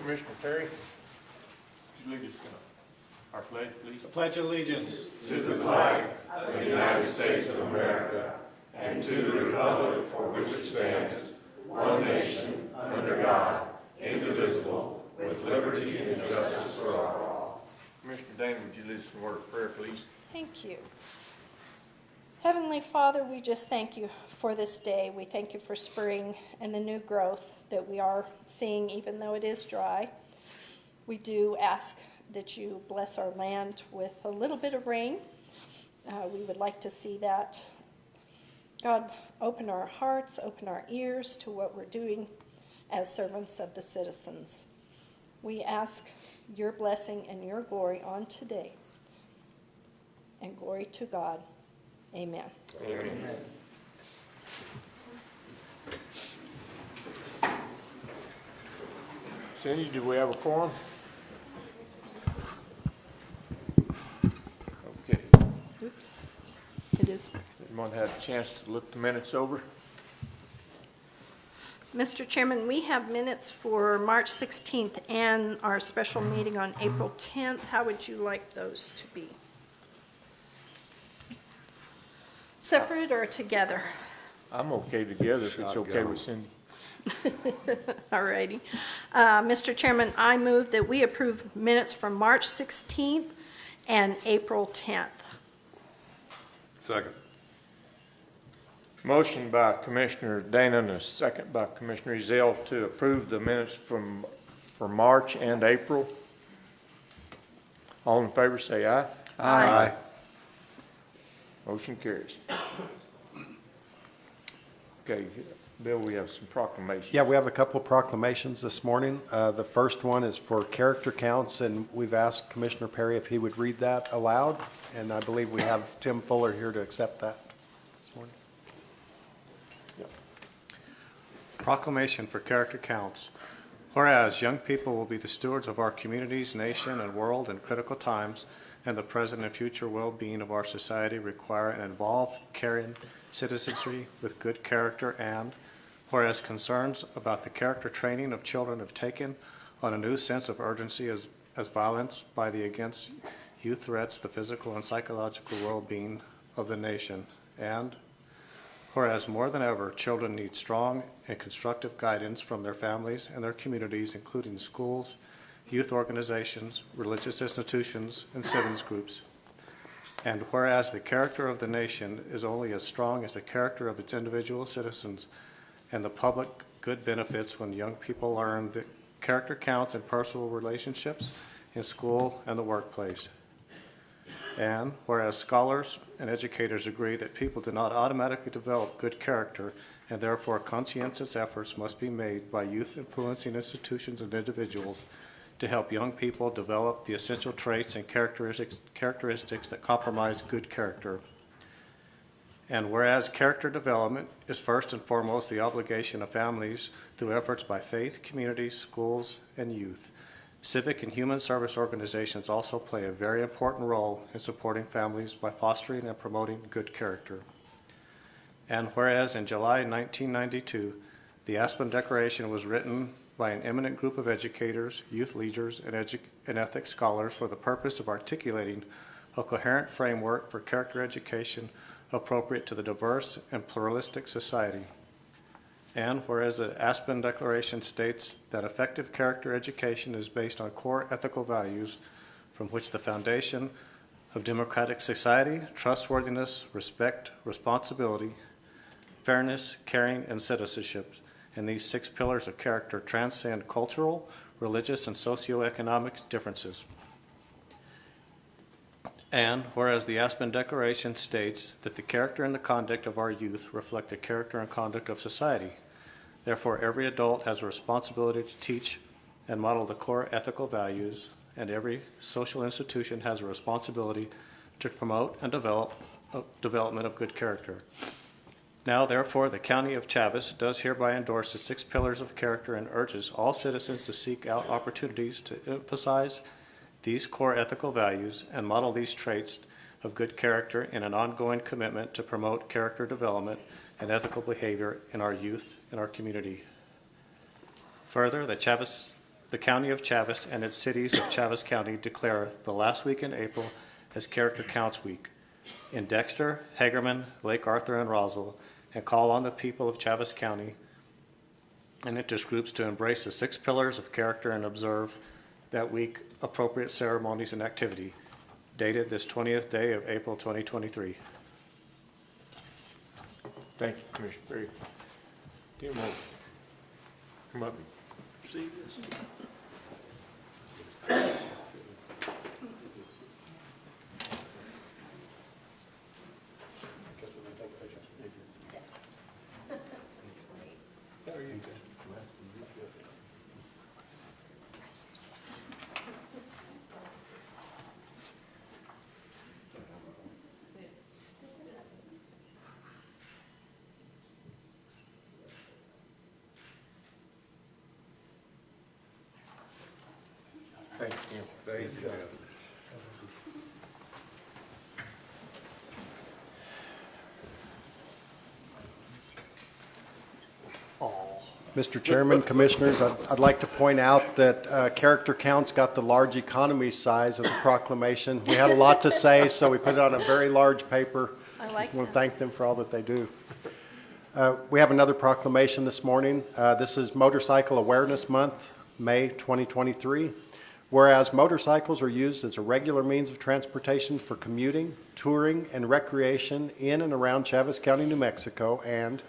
Commissioner Terry, would you lead us in our pledge, please? I pledge allegiance to the flag of the United States of America and to the republic for which it stands, one nation, under God, indivisible, with liberty and justice for all. Commissioner Dana, would you lead us in a word of prayer, please? Thank you. Heavenly Father, we just thank you for this day. We thank you for spring and the new growth that we are seeing, even though it is dry. We do ask that you bless our land with a little bit of rain. We would like to see that. God, open our hearts, open our ears to what we're doing as servants of the citizens. We ask your blessing and your glory on today. And glory to God. Amen. Amen. Cindy, do we have a quorum? Okay. Oops. It is. Everyone had a chance to look the minutes over? Mr. Chairman, we have minutes for March 16th and our special meeting on April 10th. How would you like those to be? Separate or together? I'm okay together if it's okay with Cindy. All righty. Mr. Chairman, I move that we approve minutes from March 16th and April 10th. Second. Motion by Commissioner Dana and a second by Commissioner Ezell to approve the minutes for March and April. All in favor say aye. Aye. Motion carries. Okay, Bill, we have some proclamations. Yeah, we have a couple of proclamations this morning. The first one is for character counts, and we've asked Commissioner Perry if he would read that aloud, and I believe we have Tim Fuller here to accept that this morning. Proclamation for character counts. Whereas young people will be the stewards of our communities, nation, and world in critical times, and the present and future well-being of our society require an involved, caring citizenry with good character, and whereas concerns about the character training of children have taken on a new sense of urgency as violence by the against youth threats the physical and psychological well-being of the nation, and whereas more than ever, children need strong and constructive guidance from their families and their communities, including schools, youth organizations, religious institutions, and citizens groups. And whereas the character of the nation is only as strong as the character of its individual citizens, and the public good benefits when young people learn that character counts in personal relationships, in school, and the workplace. And whereas scholars and educators agree that people do not automatically develop good character, and therefore conscientious efforts must be made by youth influencing institutions and individuals to help young people develop the essential traits and characteristics that compromise good character. And whereas character development is first and foremost the obligation of families through efforts by faith, communities, schools, and youth, civic and human service organizations also play a very important role in supporting families by fostering and promoting good character. And whereas in July 1992, the Aspen Declaration was written by an eminent group of educators, youth leaders, and ethics scholars for the purpose of articulating a coherent framework for character education appropriate to the diverse and pluralistic society. And whereas the Aspen Declaration states that effective character education is based on core ethical values from which the foundation of democratic society, trustworthiness, respect, responsibility, fairness, caring, and citizenship, and these 6 pillars of character transcend cultural, religious, and socioeconomic differences. And whereas the Aspen Declaration states that the character and the conduct of our youth reflect the character and conduct of society, therefore every adult has a responsibility to teach and model the core ethical values, and every social institution has a responsibility to promote and development of good character. Now, therefore, the County of Chaves does hereby endorse the 6 pillars of character and urges all citizens to seek out opportunities to emphasize these core ethical values and model these traits of good character in an ongoing commitment to promote character development and ethical behavior in our youth and our community. Further, the Chaves the County of Chaves and its cities of Chaves County declare the last week in April as Character Counts Week in Dexter, Hagerman, Lake Arthur, and Roswell, and call on the people of Chaves County and interest groups to embrace the 6 pillars of character and observe that week appropriate ceremonies and activity, dated this 20th day of April 2023. Thank you, Commissioner Perry. Tim will come up and see this. Thank you. Thank you. Mr. Chairman, Commissioners, I'd like to point out that Character Counts got the large economy size of the proclamation. We had a lot to say, so we put it on a very large paper. I like We want that. to thank them for all that they do. We have another proclamation this morning. This is Motorcycle Awareness Month, May 2023. Whereas motorcycles are used as a regular means of transportation for commuting, touring, and recreation in and around Chaves County, New Mexico, and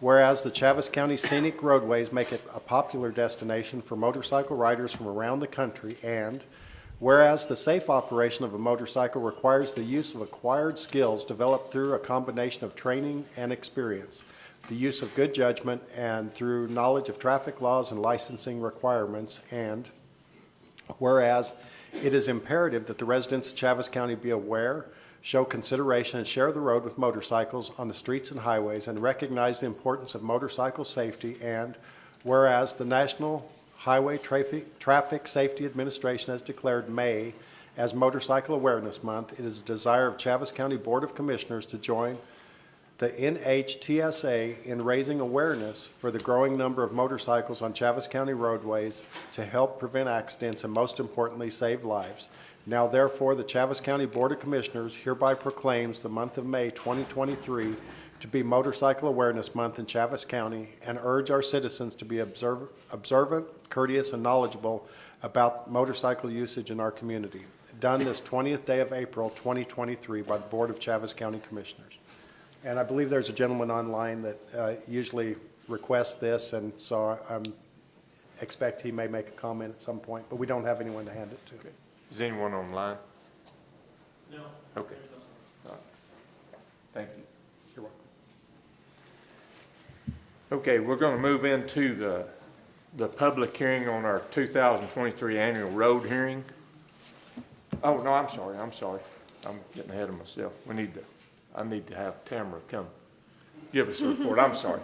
whereas the Chaves County scenic roadways make it a popular destination for motorcycle riders from around the country, and whereas the safe operation of a motorcycle requires the use of acquired skills developed through a combination of training and experience, the use of good judgment, and through knowledge of traffic laws and licensing requirements, and whereas it is imperative that the residents of Chaves County be aware, show consideration, and share the road with motorcycles on the streets and highways, and recognize the importance of motorcycle safety, and whereas the National Highway Traffic Safety Administration has declared May as Motorcycle Awareness Month, it is a desire of Chaves County Board of Commissioners to join the NHTSA in raising awareness for the growing number of motorcycles on Chaves County roadways to help prevent accidents and, most importantly, save lives. Now, therefore, the Chaves County Board of Commissioners hereby proclaims the month of May 2023 to be Motorcycle Awareness Month in Chaves County, and urge our citizens to be observant, courteous, and knowledgeable about motorcycle usage in our community. Done this 20th day of April 2023 by the Board of Chaves County Commissioners. And I believe there's a gentleman online that usually requests this, and so I expect he may make a comment at some point, but we don't have anyone to hand it to. Okay. Is anyone online? No. Okay. All right. Thank you. You're welcome. Okay, we're going to move into the public hearing on our 2023 annual road hearing. Oh, no, I'm sorry. I'm getting ahead of myself. I need to have Tamara come give us a report. I'm sorry.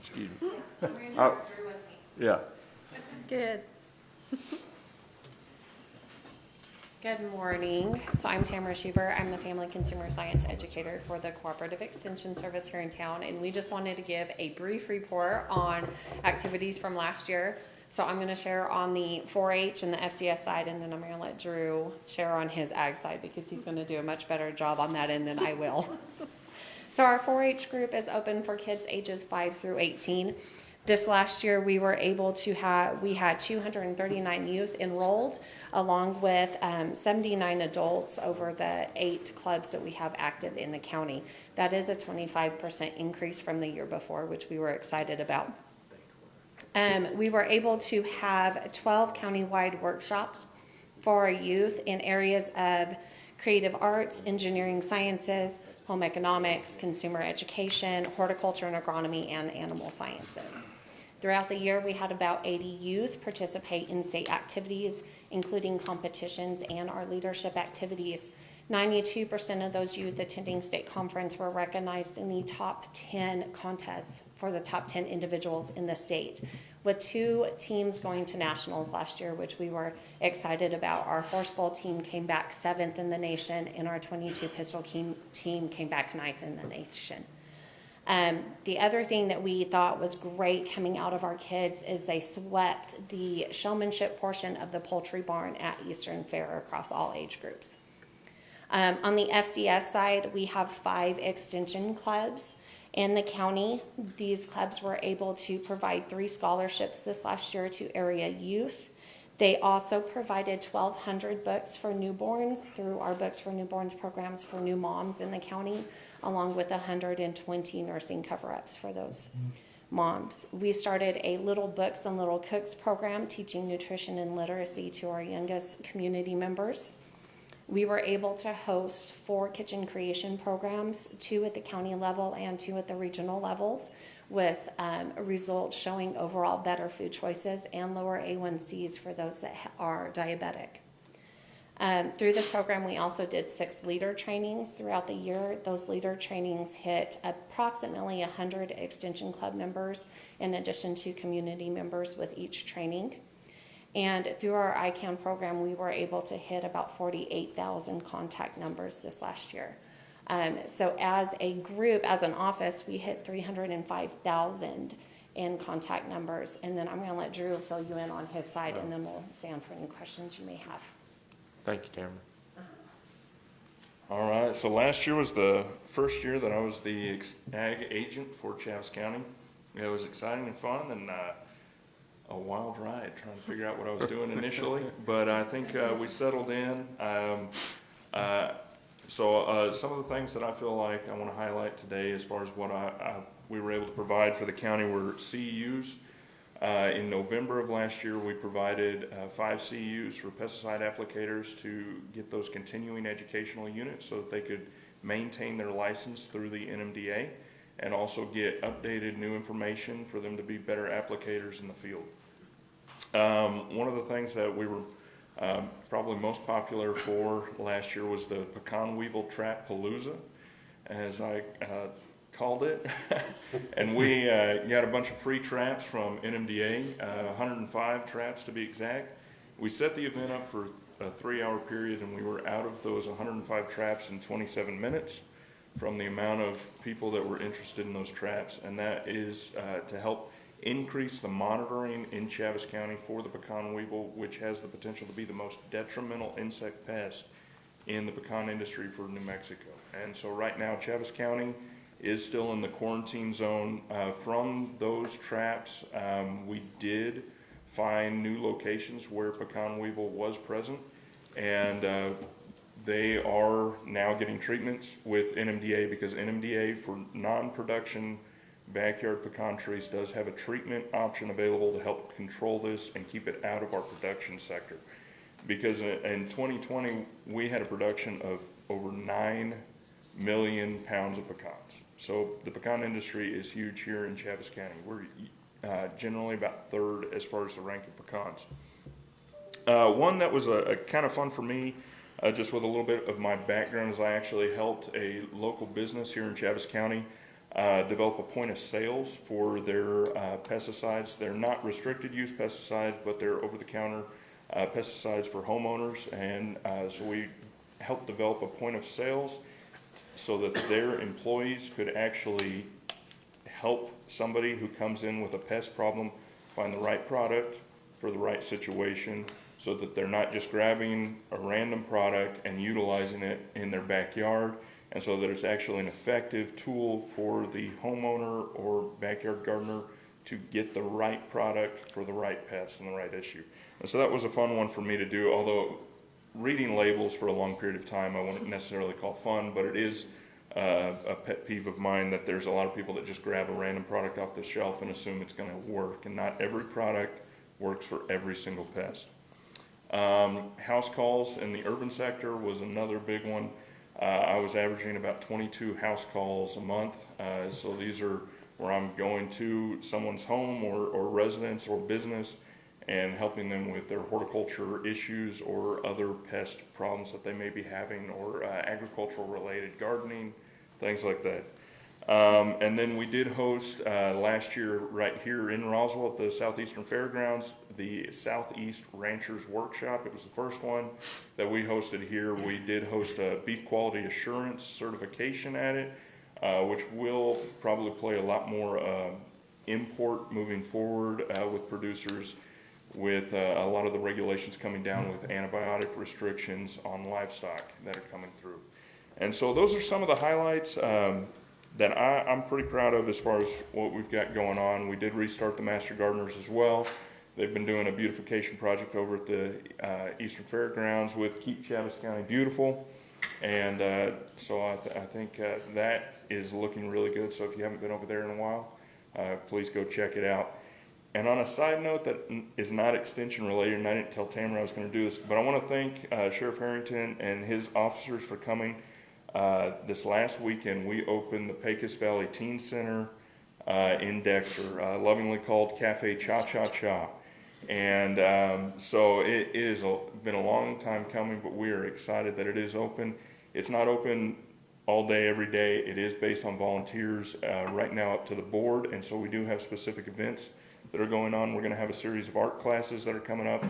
Excuse me. Yeah. Good. Good morning. So I'm Tamara Schubert. I'm the Family Consumer Science Educator for the Cooperative Extension Service here in town, and we just wanted to give a brief report on activities from last year. So I'm going to share on the 4-H and the FCS side, and then I'm going to let Drew share on his ag side because he's going to do a much better job on that end than I will. So our 4-H group is open for kids ages 5 through 18. This last year, we were able to we had 239 youth enrolled, along with 79 adults over the 8 clubs that we have active in the county. That is a 25% increase from the year before, which we were excited about. We were able to have 12 countywide workshops for our youth in areas of creative arts, engineering sciences, home economics, consumer education, horticulture and agronomy, and animal sciences. Throughout the year, we had about 80 youth participate in state activities, including competitions and our leadership activities. 92% of those youth attending state conference were recognized in the top 10 contests for the top 10 individuals in the state, with 2 teams going to nationals last year, which we were excited about. Our horseball team came back 7th in the nation, and our 22 pistol team came back 9th in the nation. The other thing that we thought was great coming out of our kids is they swept the showmanship portion of the poultry barn at Eastern Fair across all age groups. On the FCS side, we have 5 extension clubs in the county. These clubs were able to provide 3 scholarships this last year to area youth. They also provided 1,200 books for newborns through our Books for Newborns programs for new moms in the county, along with 120 nursing cover-ups for those moms. We started a Little Books and Little Cooks program teaching nutrition and literacy to our youngest community members. We were able to host 4 kitchen creation programs, 2 at the county level and 2 at the regional levels, with results showing overall better food choices and lower A1Cs for those that are diabetic. Through the program, we also did 6 leader trainings throughout the year. Those leader trainings hit approximately 100 Extension Club members, in addition to community members with each training. And through our ICANN program, we were able to hit about 48,000 contact numbers this last year. So as a group, as an office, we hit 305,000 in contact numbers. And then I'm going to let Drew fill you in on his side, and then we'll stand for any questions you may have. Thank you, Tamara. All right, so last year was the first year that I was the ag agent for Chaves County. It was exciting and fun, and a wild ride trying to figure out what I was doing initially, but I think we settled in. So some of the things that I feel like I want to highlight today as far as what we were able to provide for the county were CEUs. In November of last year, we provided 5 CEUs for pesticide applicators to get those continuing educational units so that they could maintain their license through the NMDA and also get updated new information for them to be better applicators in the field. One of the things that we were probably most popular for last year was the Pecan Weevil Trap Palooza, as I called it. And we got a bunch of free traps from NMDA, 105 traps to be exact. We set the event up for a 3-hour period, and we were out of those 105 traps in 27 minutes from the amount of people that were interested in those traps. And that is to help increase the monitoring in Chaves County for the pecan weevil, which has the potential to be the most detrimental insect pest in the pecan industry for New Mexico. And so right now, Chaves County is still in the quarantine zone. From those traps, we did find new locations where pecan weevil was present, and they are now getting treatments with NMDA, because NMDA for non-production backyard pecan trees does have a treatment option available to help control this and keep it out of our production sector. Because in 2020, we had a production of over 9 million pounds of pecans. So the pecan industry is huge here in Chaves County. We're generally about 3rd as far as the rank of pecans. One that was a kind of fun for me, just with a little bit of my background, is I actually helped a local business here in Chaves County develop a point of sales for their pesticides. They're not restricted use pesticides, but they're over-the-counter pesticides for homeowners. And so we helped develop a point of sales so that their employees could actually help somebody who comes in with a pest problem find the right product for the right situation, so that they're not just grabbing a random product and utilizing it in their backyard, and so that it's actually an effective tool for the homeowner or backyard gardener to get the right product for the right pest and the right issue. And so that was a fun one for me to do, although reading labels for a long period of time I wouldn't necessarily call fun, but it is a pet peeve of mine that there's a lot of people that just grab a random product off the shelf and assume it's going to work, and not every product works for every single pest. House calls in the urban sector was another big one. I was averaging about 22 house calls a month, so these are where I'm going to someone's home or residence or business and helping them with their horticulture issues or other pest problems that they may be having, or agricultural related gardening, things like that. And then we did host last year right here in Roswell at the Southeastern Fairgrounds, the Southeast Ranchers Workshop. It was the first one that we hosted here. We did host a beef quality assurance certification at it. which will probably play a lot more import moving forward with producers, with a lot of the regulations coming down with antibiotic restrictions on livestock that are coming through. And so those are some of the highlights that I'm pretty proud of as far as what we've got going on. We did restart the Master Gardeners as well. They've been doing a beautification project over at the Eastern Fairgrounds with Keep Chaves County Beautiful. And so I think that is looking really good. So if you haven't been over there in a while, please go check it out. And on a side note that is not extension related, and I didn't tell Tamara I was going to do this, but I want to thank Sheriff Harrington and his officers for coming. This last weekend, we opened the Pecos Valley Teen Center in Dexter, lovingly called Cafe Cha Cha Cha. And so it is been a long time coming, but we are excited that it is open. It's not open all day, every day. It is based on volunteers right now up to the board, and so we do have specific events that are going on. We're going to have a series of art classes that are coming up.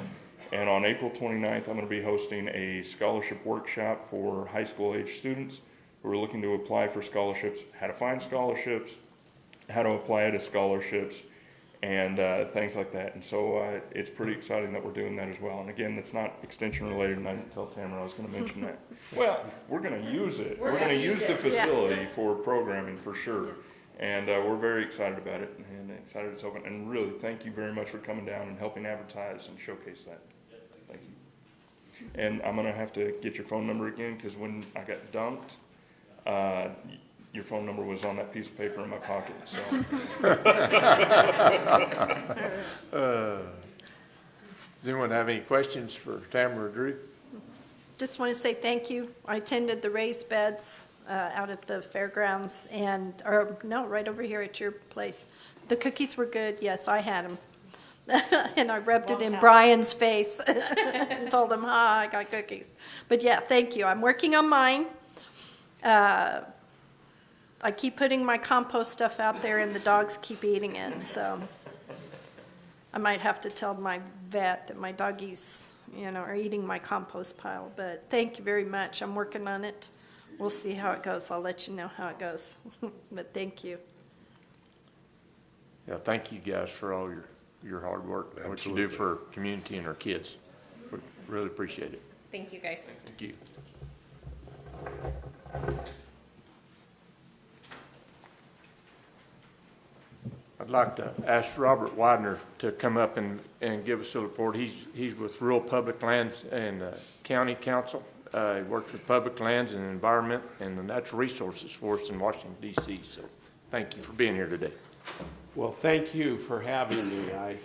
And on April 29th, I'm going to be hosting a scholarship workshop for high school age students who are looking to apply for scholarships, how to find scholarships, how to apply to scholarships, and things like that. And so it's pretty exciting that we're doing that as well. And again, it's not extension related, and I didn't tell Tamara I was going to mention that. Well, we're going to use it. We're going to use the facility for programming for sure. And we're very excited about it and excited it's open. And really, thank you very much for coming down and helping advertise and showcase that. Thank you. And I'm going to have to get your phone number again, because when I got dumped, your phone number was on that piece of paper in my pocket. So. Does anyone have any questions for Tamara or Drew? Just want to say thank you. I attended the raised beds out at the fairgrounds right over here at your place. The cookies were good. Yes, I had them. And I rubbed it in Brian's face and told him, I got cookies. But yeah, thank you. I'm working on mine. I keep putting my compost stuff out there and the dogs keep eating it. So I might have to tell my vet that my doggies, are eating my compost pile. But thank you very much. I'm working on it. We'll see how it goes. I'll let you know how it goes. But thank you. Yeah, thank you guys for all your hard work, what you do for our community and our kids. We really appreciate it. Thank you, guys. Thank you. I'd like to ask Robert Widener to come up and give us a report. He's with Rural Public Lands and County Council. He works with public lands and environment and the natural resources for us in Washington, D.C. So thank you for being here today. Well, thank you for having me. I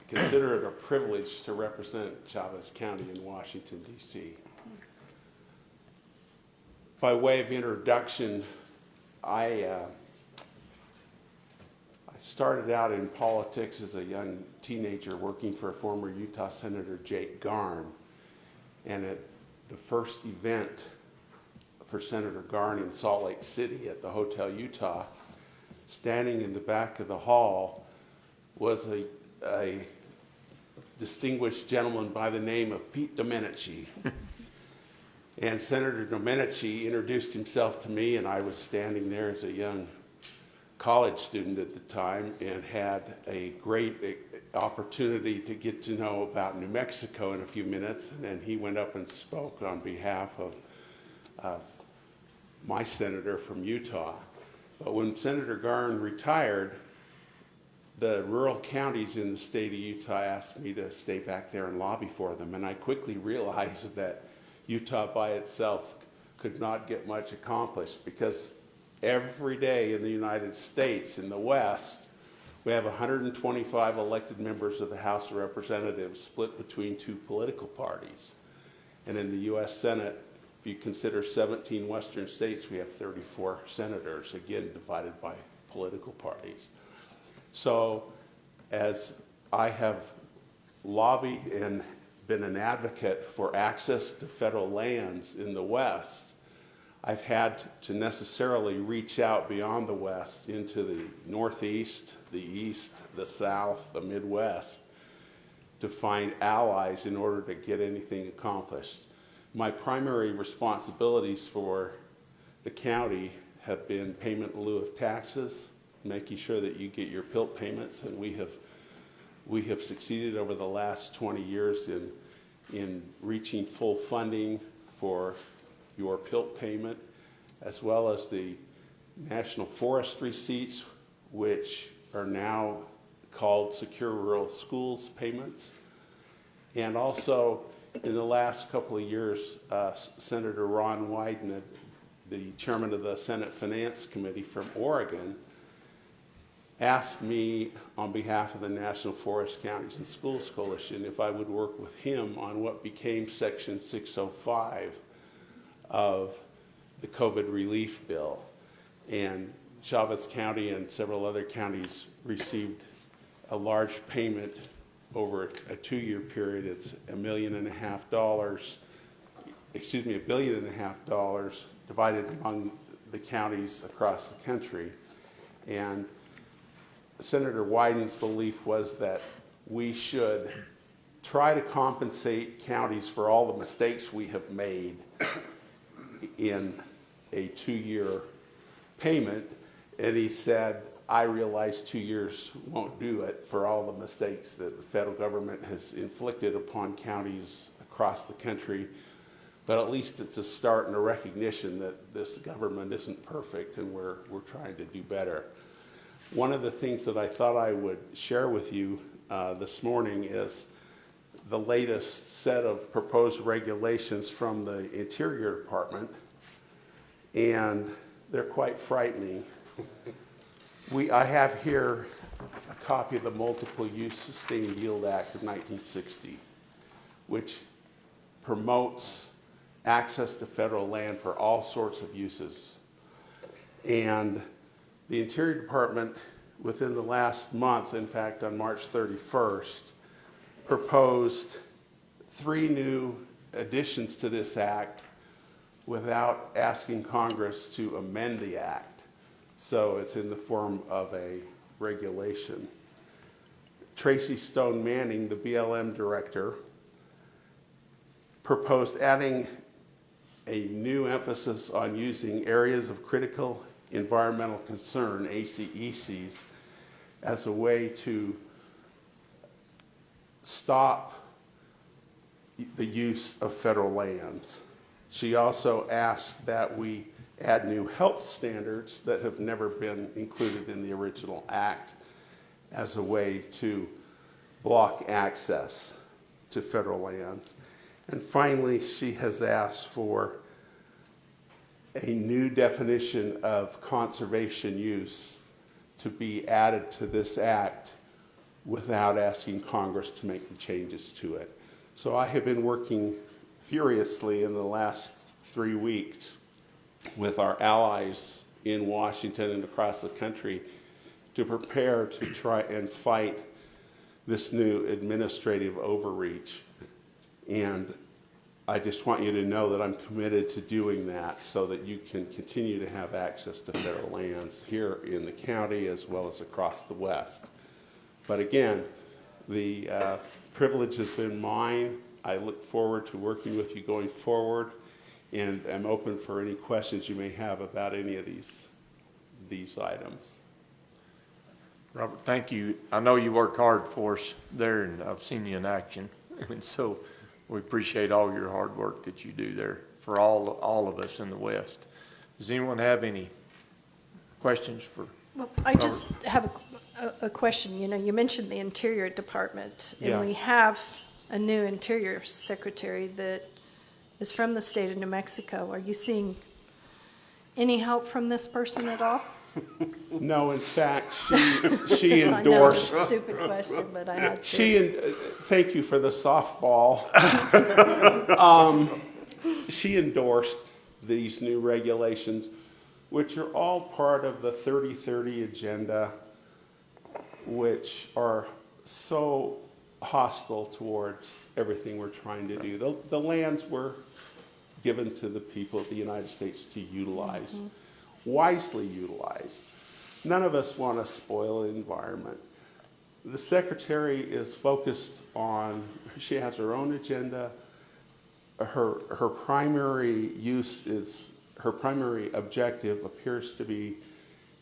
consider it a privilege to represent Chaves County in Washington, D.C. By way of introduction, I started out in politics as a young teenager working for former Utah Senator Jake Garn. And at the first event for Senator Garn in Salt Lake City at the Hotel Utah, standing in the back of the hall was a distinguished gentleman by the name of Pete Domenici. And Senator Domenici introduced himself to me, and I was standing there as a young college student at the time and had a great opportunity to get to know about New Mexico in a few minutes. And then he went up and spoke on behalf of my senator from Utah. But when Senator Garn retired, the rural counties in the state of Utah asked me to stay back there and lobby for them. And I quickly realized that Utah by itself could not get much accomplished, because every day in the United States, in the West, we have 125 elected members of the House of Representatives split between two political parties. And in the U.S. Senate, if you consider 17 Western states, we have 34 senators, again divided by political parties. So as I have lobbied and been an advocate for access to federal lands in the West, I've had to necessarily reach out beyond the West into the Northeast, the East, the South, the Midwest, to find allies in order to get anything accomplished. My primary responsibilities for the county have been payment in lieu of taxes, making sure that you get your PILT payments, and we have succeeded over the last 20 years in reaching full funding for your PILT payment, as well as the National Forest Receipts, which are now called Secure Rural Schools payments. And also, in the last couple of years, Senator Ron Wyden, the chairman of the Senate Finance Committee from Oregon, asked me on behalf of the National Forest Counties and Schools Coalition if I would work with him on what became Section 605 of the COVID relief bill. And Chavez County and several other counties received a large payment over a 2-year period. It's $1.5 million, $1.5 billion divided among the counties across the country. And Senator Wyden's belief was that we should try to compensate counties for all the mistakes we have made in a 2-year payment. And he said, I realize 2 years won't do it for all the mistakes that the federal government has inflicted upon counties across the country, but at least it's a start and a recognition that this government isn't perfect and we're trying to do better. One of the things that I thought I would share with you this morning is the latest set of proposed regulations from the Interior Department, and they're quite frightening. I have here a copy of the Multiple Use Sustained Yield Act of 1960, which promotes access to federal land for all sorts of uses. And the Interior Department, within the last month, in fact on March 31st, proposed 3 new additions to this act without asking Congress to amend the act. So it's in the form of a regulation. Tracy Stone Manning, the BLM director, proposed adding a new emphasis on using areas of critical environmental concern, ACECs, as a way to stop the use of federal lands. She also asked that we add new health standards that have never been included in the original act as a way to block access to federal lands. And finally, she has asked for a new definition of conservation use to be added to this act without asking Congress to make the changes to it. So I have been working furiously in the last 3 weeks with our allies in Washington and across the country to prepare to try and fight this new administrative overreach. And I just want you to know that I'm committed to doing that so that you can continue to have access to federal lands here in the county as well as across the West. But again, the privilege has been mine. I look forward to working with you going forward, and I'm open for any questions you may have about any of these items. Robert, thank you. I know you work hard for us there, and I've seen you in action. And so we appreciate all your hard work that you do there for all of us in the West. Does anyone have any questions for? Well, I just have a question. You know, you mentioned the Interior Department, and Yeah. we have a new Interior Secretary that is from the state of New Mexico. Are you seeing any help from this person at all? No, in fact, she I know, endorsed. it's a stupid question, but I had to. Thank you for the softball. She endorsed these new regulations, which are all part of the 30/30 agenda, which are so hostile towards everything we're trying to do. The lands were given to the people of the United States to utilize, wisely utilize. None of us want to spoil the environment. The secretary is focused on, she has her own agenda. Her primary use is her primary objective appears to be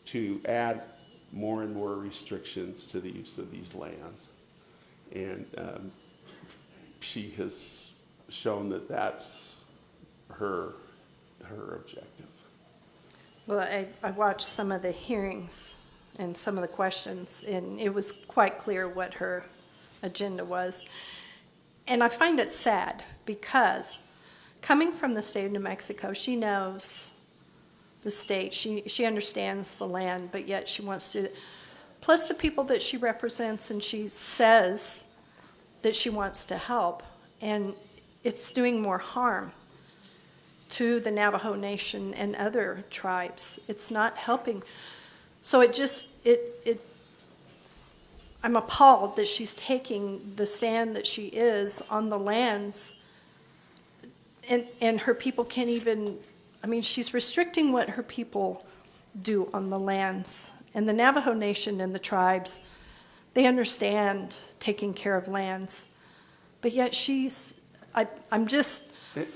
to add more and more restrictions to the use of these lands. And she has shown that that's her objective. Well, I watched some of the hearings and some of the questions, and it was quite clear what her agenda was. And I find it sad because coming from the state of New Mexico, she knows the state, she understands the land, but yet she wants to, plus the people that she represents, and she says that she wants to help, and it's doing more harm to the Navajo Nation and other tribes. It's not helping. So I'm appalled that she's taking the stand that she is on the lands, and her people can't even, I mean, she's restricting what her people do on the lands. And the Navajo Nation and the tribes, they understand taking care of lands. But yet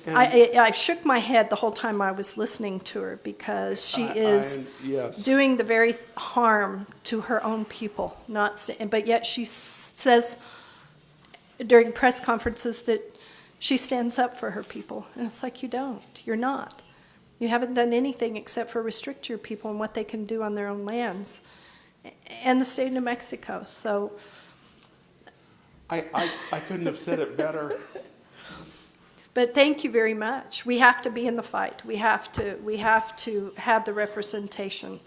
I shook my head the whole time I was listening to her, because she is Yes. doing the very harm to her own people, but yet she says during press conferences that she stands up for her people. And it's like, you don't. You're not. You haven't done anything except for restrict your people and what they can do on their own lands and the state of New Mexico. So I couldn't have said it better. but thank you very much. We have to be in the fight. We have to have the representation.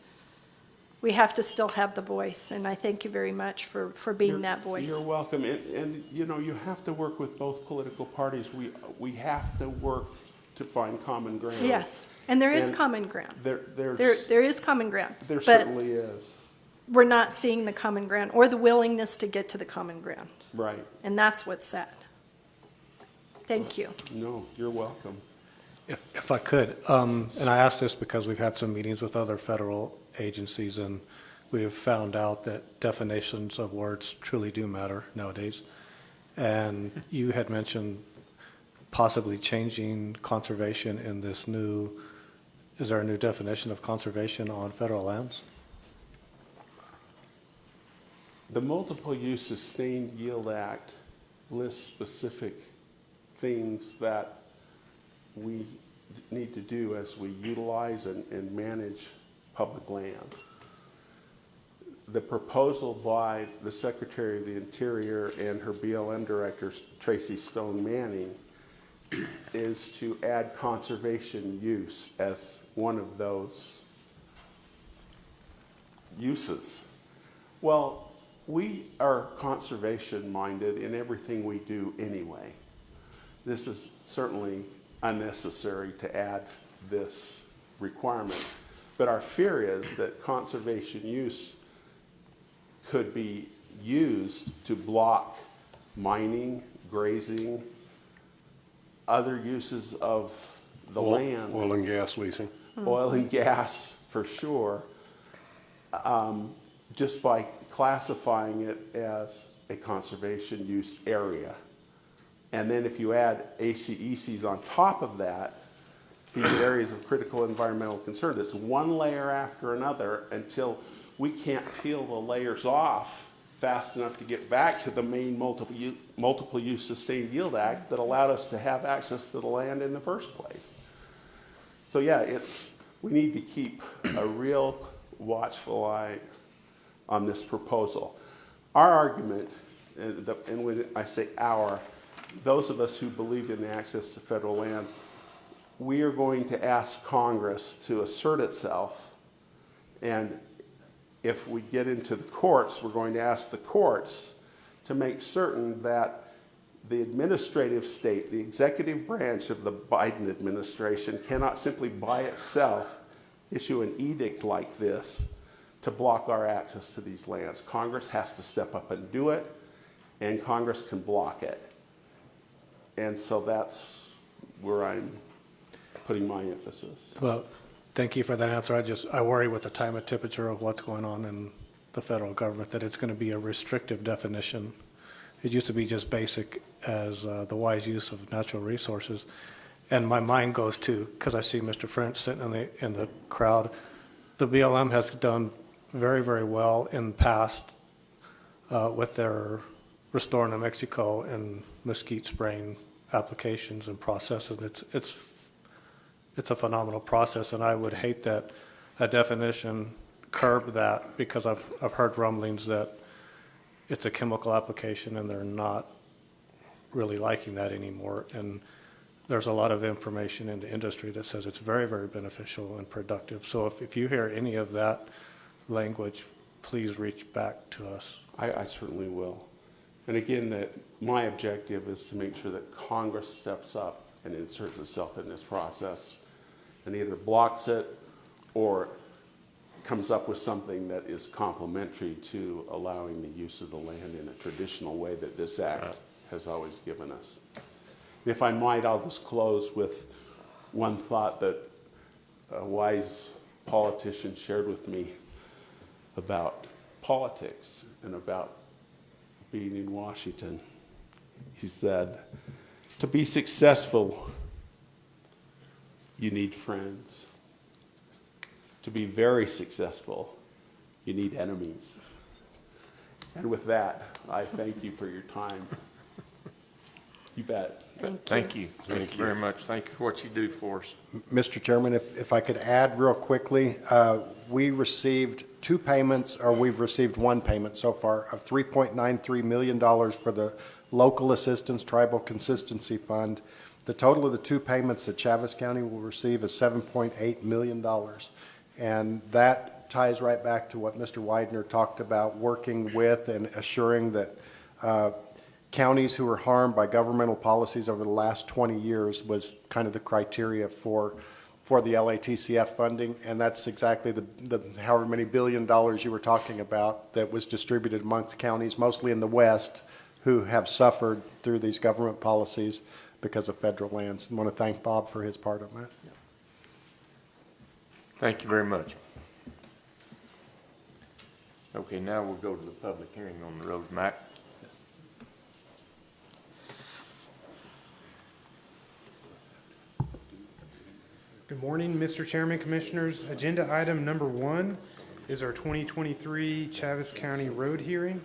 We have to still have the voice, and I thank you very much for being that voice. You're welcome, and you know, you have to work with both political parties. We have to work to find common ground. Yes, and there is And common ground. There There is common ground. But certainly is. we're not seeing the common ground or the willingness to get to the common ground, Right. and that's what's sad. Thank you. No, you're welcome. If I could, and I ask this because we've had some meetings with other federal agencies, and we have found out that definitions of words truly do matter nowadays. And you had mentioned possibly changing conservation in this is there a new definition of conservation on federal lands? The Multiple Use Sustained Yield Act lists specific things that we need to do as we utilize and manage public lands. The proposal by the Secretary of the Interior and her BLM director, Tracy Stone Manning, is to add conservation use as one of those uses. Well, we are conservation minded in everything we do anyway. This is certainly unnecessary to add this requirement. But our fear is that conservation use could be used to block mining, grazing, other uses of the land. Oil and gas leasing. Oil and gas, for sure, just by classifying it as a conservation use area. And then if you add ACECs on top of that, these areas of critical environmental concern, it's one layer after another until we can't peel the layers off fast enough to get back to the main multiple use sustained yield act that allowed us to have access to the land in the first place. So yeah, we need to keep a real watchful eye on this proposal. Our argument, and when I say our, those of us who believe in the access to federal lands, we are going to ask Congress to assert itself, and if we get into the courts, we're going to ask the courts to make certain that the administrative state, the executive branch of the Biden administration, cannot simply by itself issue an edict like this to block our access to these lands. Congress has to step up and do it, and Congress can block it. And so that's where I'm putting my emphasis. Well, thank you for that answer. I worry with the time and temperature of what's going on in the federal government that it's going to be a restrictive definition. It used to be just basic as the wise use of natural resources. And my mind goes to, because I see Mr. French sitting in the crowd, the BLM has done very, very well in the past with their Restore New Mexico and mesquite spraying applications and processes. It's a phenomenal process, and I would hate that a definition curbed that, because I've heard rumblings that it's a chemical application and they're not really liking that anymore. And there's a lot of information in the industry that says it's very, very beneficial and productive. So if you hear any of that language, please reach back to us. I certainly will. And again, that my objective is to make sure that Congress steps up and inserts itself in this process and either blocks it or comes up with something that is complementary to allowing the use of the land in a traditional way that this act has always given us. If I might, I'll just close with one thought that a wise politician shared with me about politics and about being in Washington. He said, to be successful, you need friends. To be very successful, you need enemies. And with that, I thank you for your time. You bet. Thank you. Thank you very much. Thank you for what you do for us. Mr. Chairman, if I could add real quickly, we received two payments, or we've received one payment so far of $3.93 million for the Local Assistance Tribal Consistency Fund. The total of the two payments that Chaves County will receive is $7.8 million. And that ties right back to what Mr. Widener talked about, working with and assuring that counties who were harmed by governmental policies over the last 20 years was kind of the criteria for the LATCF funding. And that's exactly the however many $1 billion you were talking about that was distributed amongst counties, mostly in the West, who have suffered through these government policies because of federal lands. I want to thank Bob for his part on that. Thank you very much. Okay, now we'll go to the public hearing on the road map. Good morning, Mr. Chairman, Commissioners. Agenda item number 1 is our 2023 Chaves County road hearing.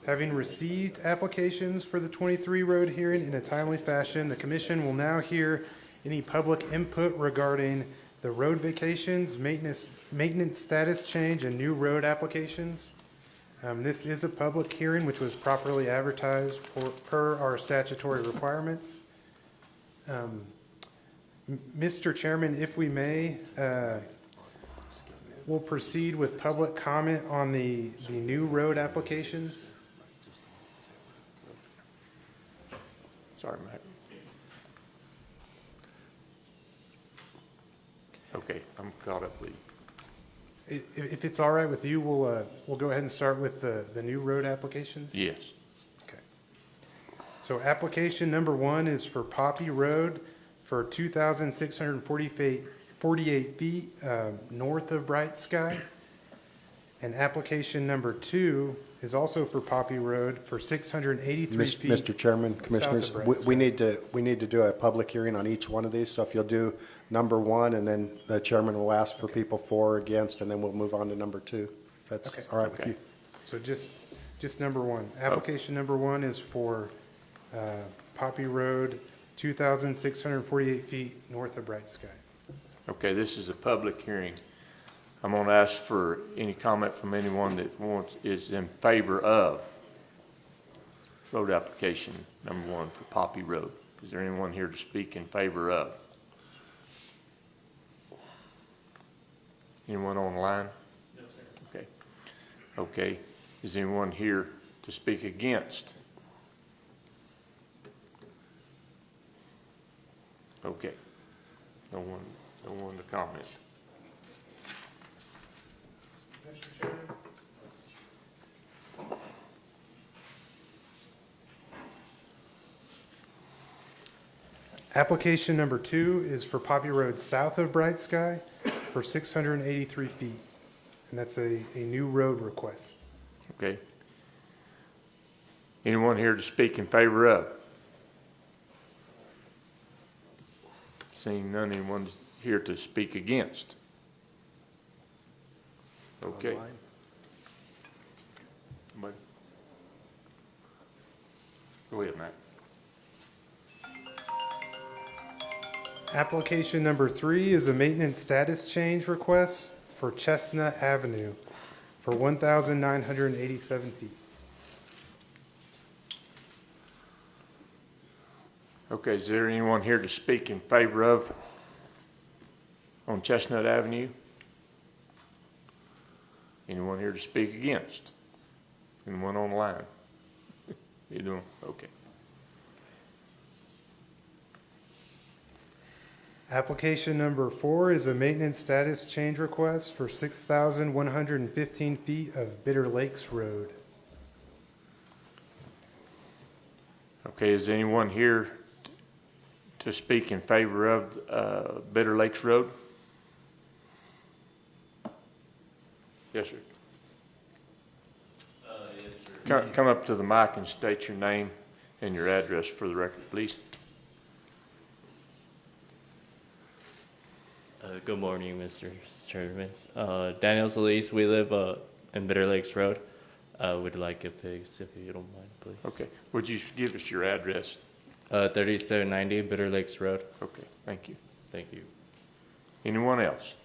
Having received applications for the 23 road hearing in a timely fashion, the Commission will now hear any public input regarding the road vacations, maintenance status change, and new road applications. This is a public hearing which was properly advertised per our statutory requirements. Mr. Chairman, if we may, we'll proceed with public comment on the new road applications. Sorry, Mac. Okay, I'm caught up with you. If it's all right with you, we'll go ahead and start with the new road applications. Yes. Okay. So application number 1 is for Poppy Road for 2,648 feet north of Bright Sky. And application number 2 is also for Poppy Road for 683 feet. Mr. Chairman, Commissioners, Bright we Sky. need to do a public hearing on each one of these. So if you'll do number 1, and then the chairman will ask for people for or against, and then we'll move on to number 2. If that's Okay. all right with Okay. you. So just number 1. Application number 1 is for Poppy Road, 2,648 feet north of Bright Sky. Okay, this is a public hearing. I'm going to ask for any comment from anyone that is in favor of road application number 1 for Poppy Road. Is there anyone here to speak in favor of? Anyone online? No, sir. Okay. Okay. Is anyone here to speak against? Okay. No one to comment. Mr. Chairman? Application number 2 is for Poppy Road south of Bright Sky for 683 feet. And that's a new road request. Okay. Anyone here to speak in favor of? Seeing none, anyone here to speak against? Okay. Online. Somebody? Go ahead, Matt. Application number 3 is a maintenance status change request for Chestnut Avenue for 1,987 feet. Okay, is there anyone here to speak in favor of on Chestnut Avenue? Anyone here to speak against? Anyone online? You doing? Okay. Application number 4 is a maintenance status change request for 6,115 feet of Bitter Lakes Road. Okay, is anyone here to speak in favor of Bitter Lakes Road? Yes, sir. Yes, sir. Come up to the mic and state your name and your address for the record, please. Good morning, Mr. Chairman. Daniel Solis, we live in Bitter Lakes Road. Would like it fixed if you don't mind, please. Okay, would you give us your address? 3790 Bitter Lakes Road. Okay, thank you. Thank you. Anyone else?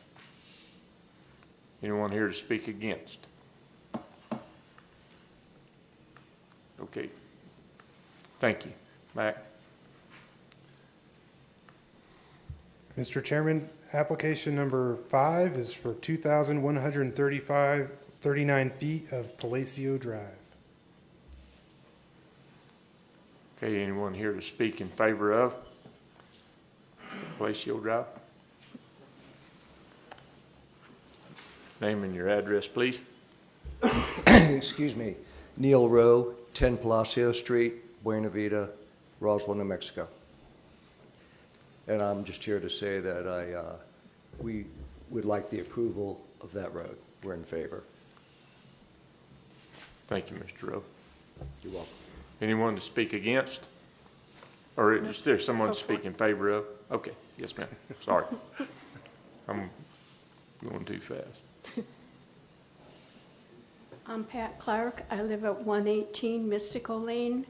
Anyone here to speak against? Okay, thank you. Mac? Mr. Chairman, application number 5 is for 2,139 feet of Palacio Drive. Okay, anyone here to speak in favor of Palacio Drive? Name and your address, please. Excuse me, Neil Rowe, 10 Palacio Street, Buena Vista, Roswell, New Mexico. And I'm just here to say that we would like the approval of that road. We're in favor. Thank you, Mr. Rowe. You're welcome. Anyone to speak against? Or is there someone to So speak in favor of? Okay, yes, ma'am. Sorry. I'm going too fast. I'm Pat Clark. I live at 118 Mystical Lane,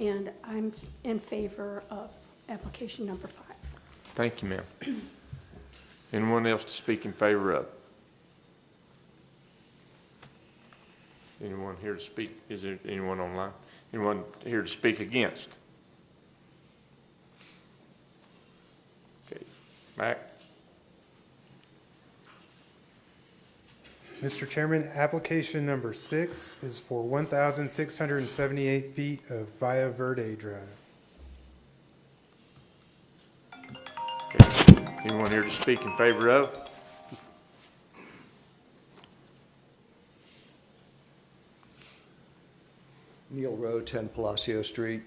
and I'm in favor of application number 5. Thank you, ma'am. Anyone else to speak in favor of? Anyone here to speak? Is there anyone online? Anyone here to speak against? Okay, Mac? Mr. Chairman, application number 6 is for 1,678 feet of Via Verde Drive. Okay. Anyone here to speak in favor of? Neil Rowe, 10 Palacio Street,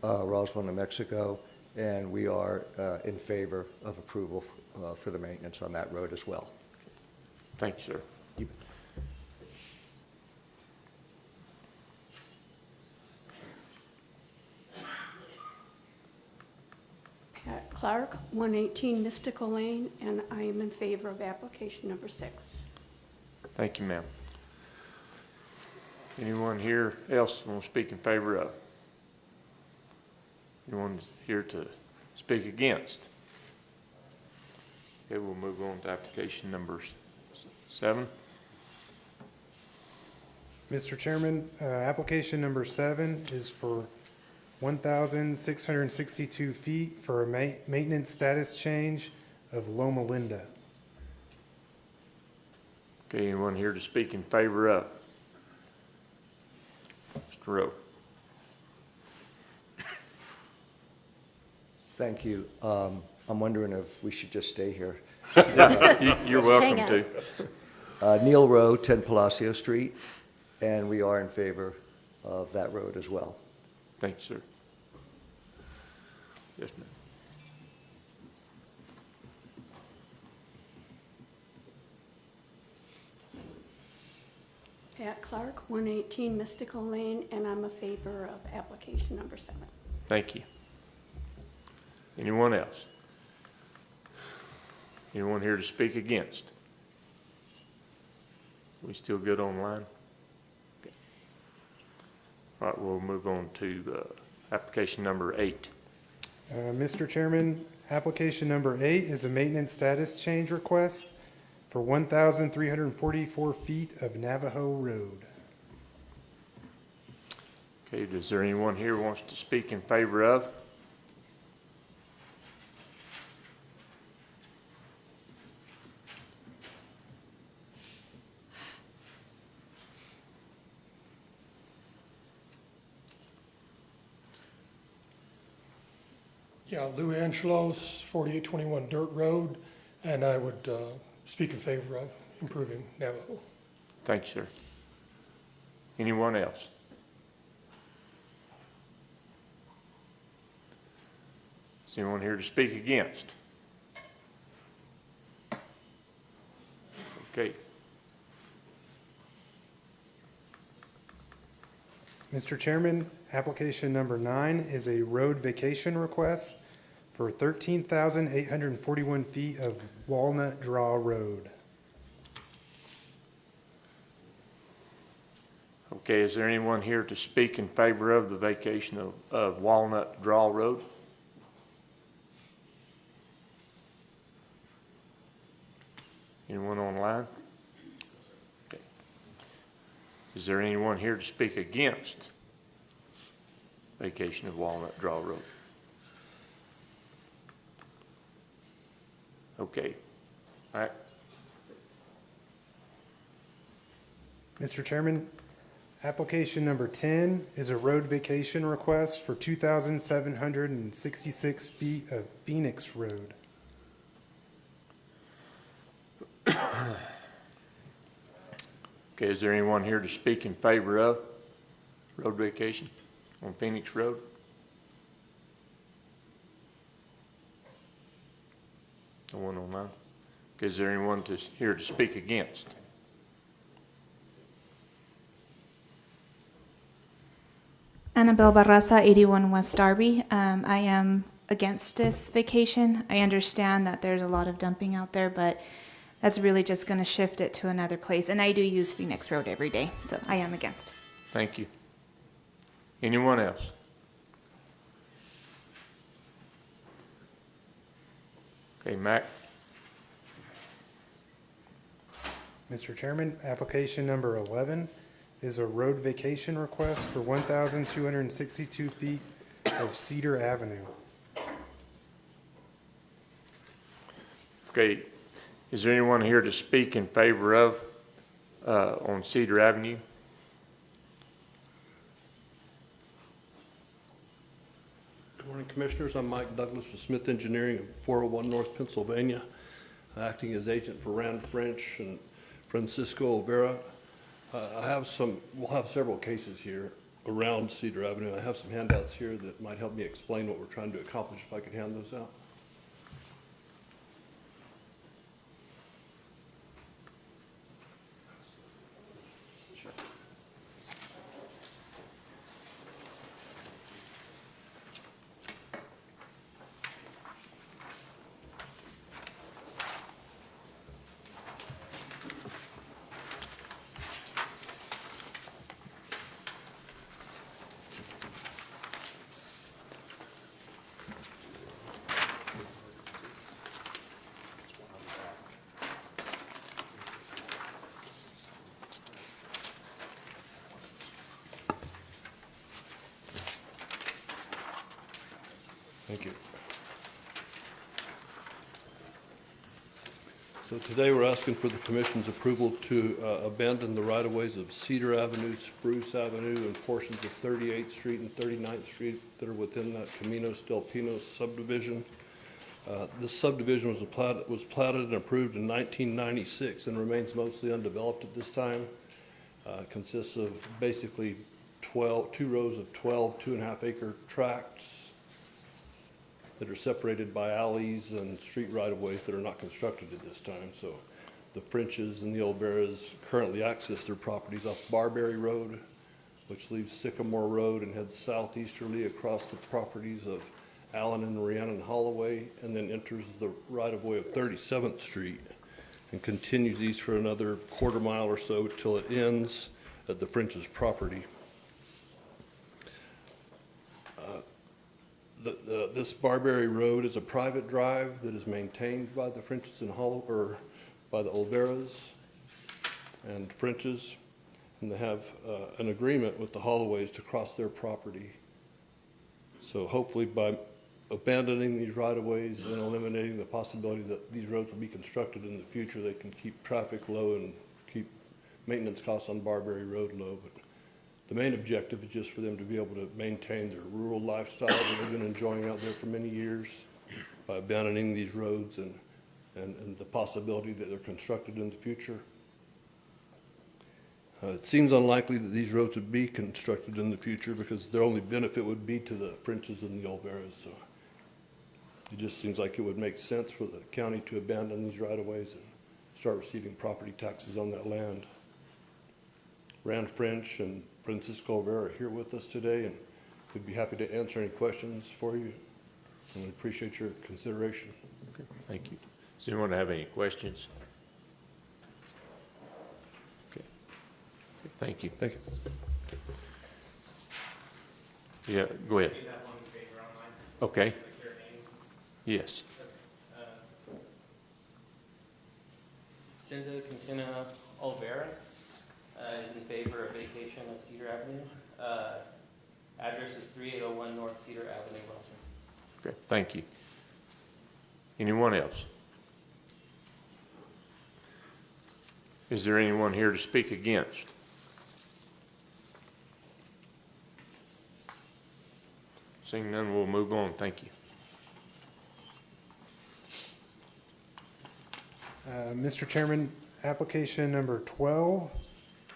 Roswell, New Mexico, and we are in favor of approval for the maintenance on that road as well. Thank you, sir. Pat Clark, 118 Mystical Lane, and I am in favor of application number 6. Thank you, ma'am. Anyone here else want to speak in favor of? Anyone here to speak against? Okay, we'll move on to application number 7. Mr. Chairman, application number 7 is for 1,662 feet for a maintenance status change of Loma Linda. Okay, anyone here to speak in favor of? Mr. Rowe. Thank you. I'm wondering if we should just stay here. You're welcome Hang to. Neil Rowe, 10 Palacio Street, and we are in favor of that road as well. Thank you, sir. Yes, ma'am. Pat Clark, 118 Mystical Lane, and I'm in favor of application number 7. Thank you. Anyone else? Anyone here to speak against? We still good online? Okay. All right, we'll move on to application number 8. Mr. Chairman, application number 8 is a maintenance status change request for 1,344 feet of Navajo Road. Okay, is there anyone here who wants to speak in favor of? Yeah, Lou Angelos, 4821 Dirt Road, and I would speak in favor of improving Navajo. Thank you, sir. Anyone else? Is anyone here to speak against? Okay. Mr. Chairman, application number 9 is a road vacation request for 13,841 feet of Walnut Draw Road. Okay, is there anyone here to speak in favor of the vacation of Walnut Draw Road? Anyone online? Okay. Is there anyone here to speak against vacation of Walnut Draw Road? Okay. All right. Mr. Chairman, application number 10 is a road vacation request for 2,766 feet of Phoenix Road. Okay, is there anyone here to speak in favor of road vacation on Phoenix Road? No one online? Okay, is there anyone here to speak against? Annabelle Barraza, 81 West Darby. I am against this vacation. I understand that there's a lot of dumping out there, but that's really just going to shift it to another place. And I do use Phoenix Road every day, so I am against. Thank you. Anyone else? Okay, Mac. Mr. Chairman, application number 11 is a road vacation request for 1,262 feet of Cedar Avenue. Okay, is there anyone here to speak in favor of on Cedar Avenue? Good morning, Commissioners. I'm Mike Douglas with Smith Engineering of 401 North Pennsylvania, acting as agent for Rand French and Francisco Vera. We'll have several cases here around Cedar Avenue. I have some handouts here that might help me explain what we're trying to accomplish, if I could hand those out. Thank you. So today we're asking for the Commission's approval to abandon the right-of-ways of Cedar Avenue, Spruce Avenue, and portions of 38th Street and 39th Street that are within that Caminos del Pinos subdivision. This subdivision was platted and approved in 1996 and remains mostly undeveloped at this time. Consists of basically 2 rows of 12 2.5-acre tracts that are separated by alleys and street right-of-ways that are not constructed at this time. So the Frenches and the Olveras currently access their properties off Barberry Road, which leaves Sycamore Road and heads southeasterly across the properties of Allen and Rhiannon Holloway, and then enters the right-of-way of 37th Street and continues east for another quarter mile or so till it ends at the French's property. This Barberry Road is a private drive that is maintained by the French's and by the Olveras and French's, and they have an agreement with the Holloways to cross their property. So hopefully by abandoning these right-of-ways and eliminating the possibility that these roads will be constructed in the future, they can keep traffic low and keep maintenance costs on Barberry Road low. But the main objective is just for them to be able to maintain their rural lifestyle that they've been enjoying out there for many years by abandoning these roads and the possibility that they're constructed in the future. It seems unlikely that these roads would be constructed in the future because their only benefit would be to the French's and the Olveras. So it just seems like it would make sense for the county to abandon these right-of-ways and start receiving property taxes on that land. Rand French and Francisco Olvera are here with us today, and we'd be happy to answer any questions for you, and we appreciate your consideration. Okay, thank you. Does anyone have any questions? Okay. Thank you. Thank you. Yeah, go ahead. Okay. Yes. Cinda Quintana Olvera is in favor of vacation of Cedar Avenue. Address is 3801 North Cedar Avenue, Roswell. Okay, thank you. Anyone else? Is there anyone here to speak against? Seeing none, we'll move on. Thank you. Mr. Chairman, application number 12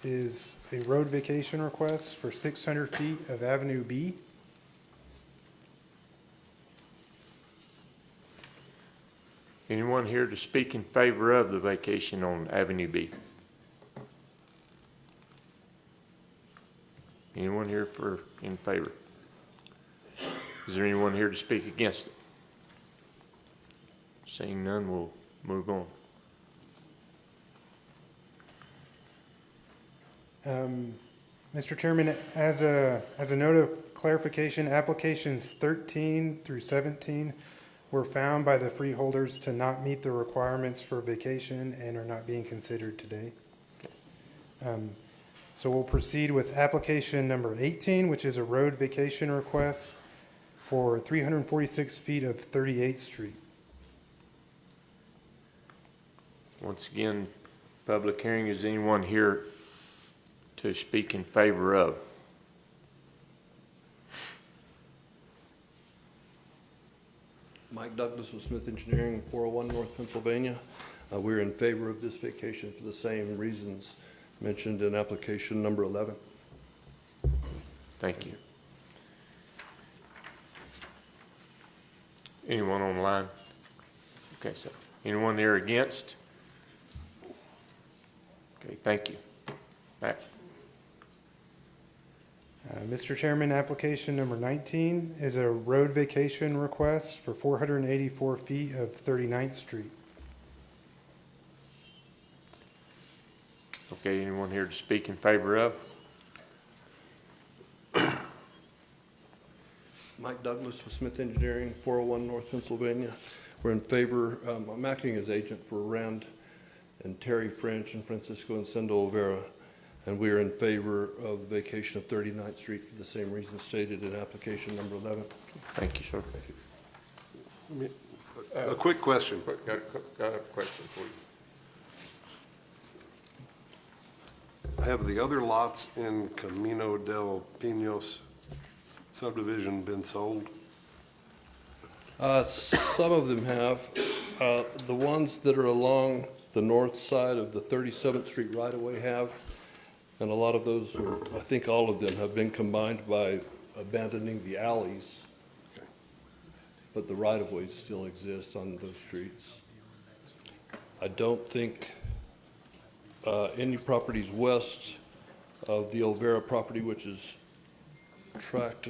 is a road vacation request for 600 feet of Avenue B. Anyone here to speak in favor of the vacation on Avenue B? Anyone here in favor? Is there anyone here to speak against it? Seeing none, we'll move on. Mr. Chairman, as a note of clarification, applications 13 through 17 were found by the freeholders to not meet the requirements for vacation and are not being considered today. So we'll proceed with application number 18, which is a road vacation request for 346 feet of 38th Street. Once again, public hearing. Is anyone here to speak in favor of? Mike Douglas with Smith Engineering, 401 North Pennsylvania. We're in favor of this vacation for the same reasons mentioned in application number 11. Thank you. Anyone online? Okay, so anyone there against? Okay, thank you. Matt? Mr. Chairman, application number 19 is a road vacation request for 484 feet of 39th Street. Okay, anyone here to speak in favor of? Mike Douglas with Smith Engineering, 401 North Pennsylvania. We're in favor, I'm acting as agent for Rand and Terry French and Francisco and Cinda Olvera, and we are in favor of vacation of 39th Street for the same reasons stated in application number 11. Thank you, sir. Thank you. A quick question. Got a question for you. Have the other lots in Camino del Pinos subdivision been sold? Some of them have. The ones that are along the north side of the 37th Street right-of-way have, and a lot of those, or I think all of them, have been combined by abandoning the alleys. Okay. But the right-of-ways still exist on those streets. I don't think any properties west of the Olvera property, which is tract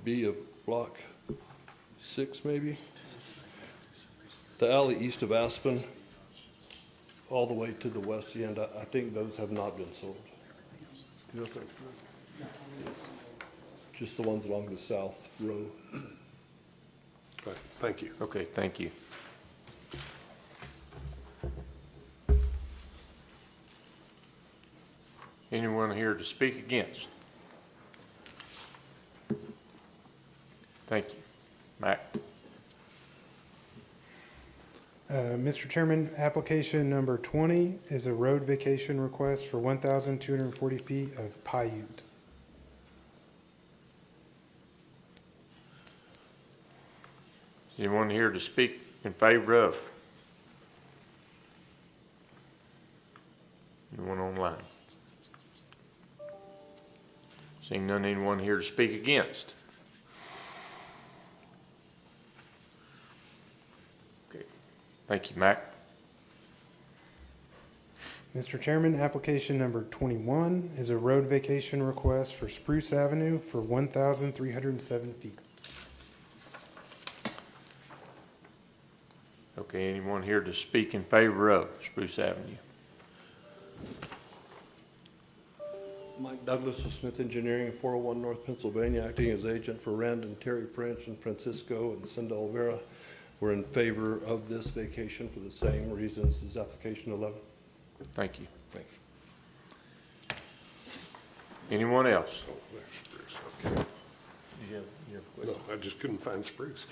B of block 6 maybe. The alley east of Aspen, all the way to the west end, I think those have not been sold. You know if that's correct? Just the ones along the south row. Okay, thank you. Okay, thank you. Anyone here to speak against? Thank you. Mac? Mr. Chairman, application number 20 is a road vacation request for 1,240 feet of Paiute. Anyone here to speak in favor of? Anyone online? Seeing none, anyone here to speak against? Okay, thank you, Mac. Mr. Chairman, application number 21 is a road vacation request for Spruce Avenue for 1,307 feet. Okay, anyone here to speak in favor of Spruce Avenue? Mike Douglas of Smith Engineering, 401 North Pennsylvania, acting as agent for Rand and Terry French and Francisco and Cinda Olvera. We're in favor of this vacation for the same reasons as application 11. Thank you. Thank you. Anyone else? Oh, there's Spruce, okay. No, I just couldn't find Spruce.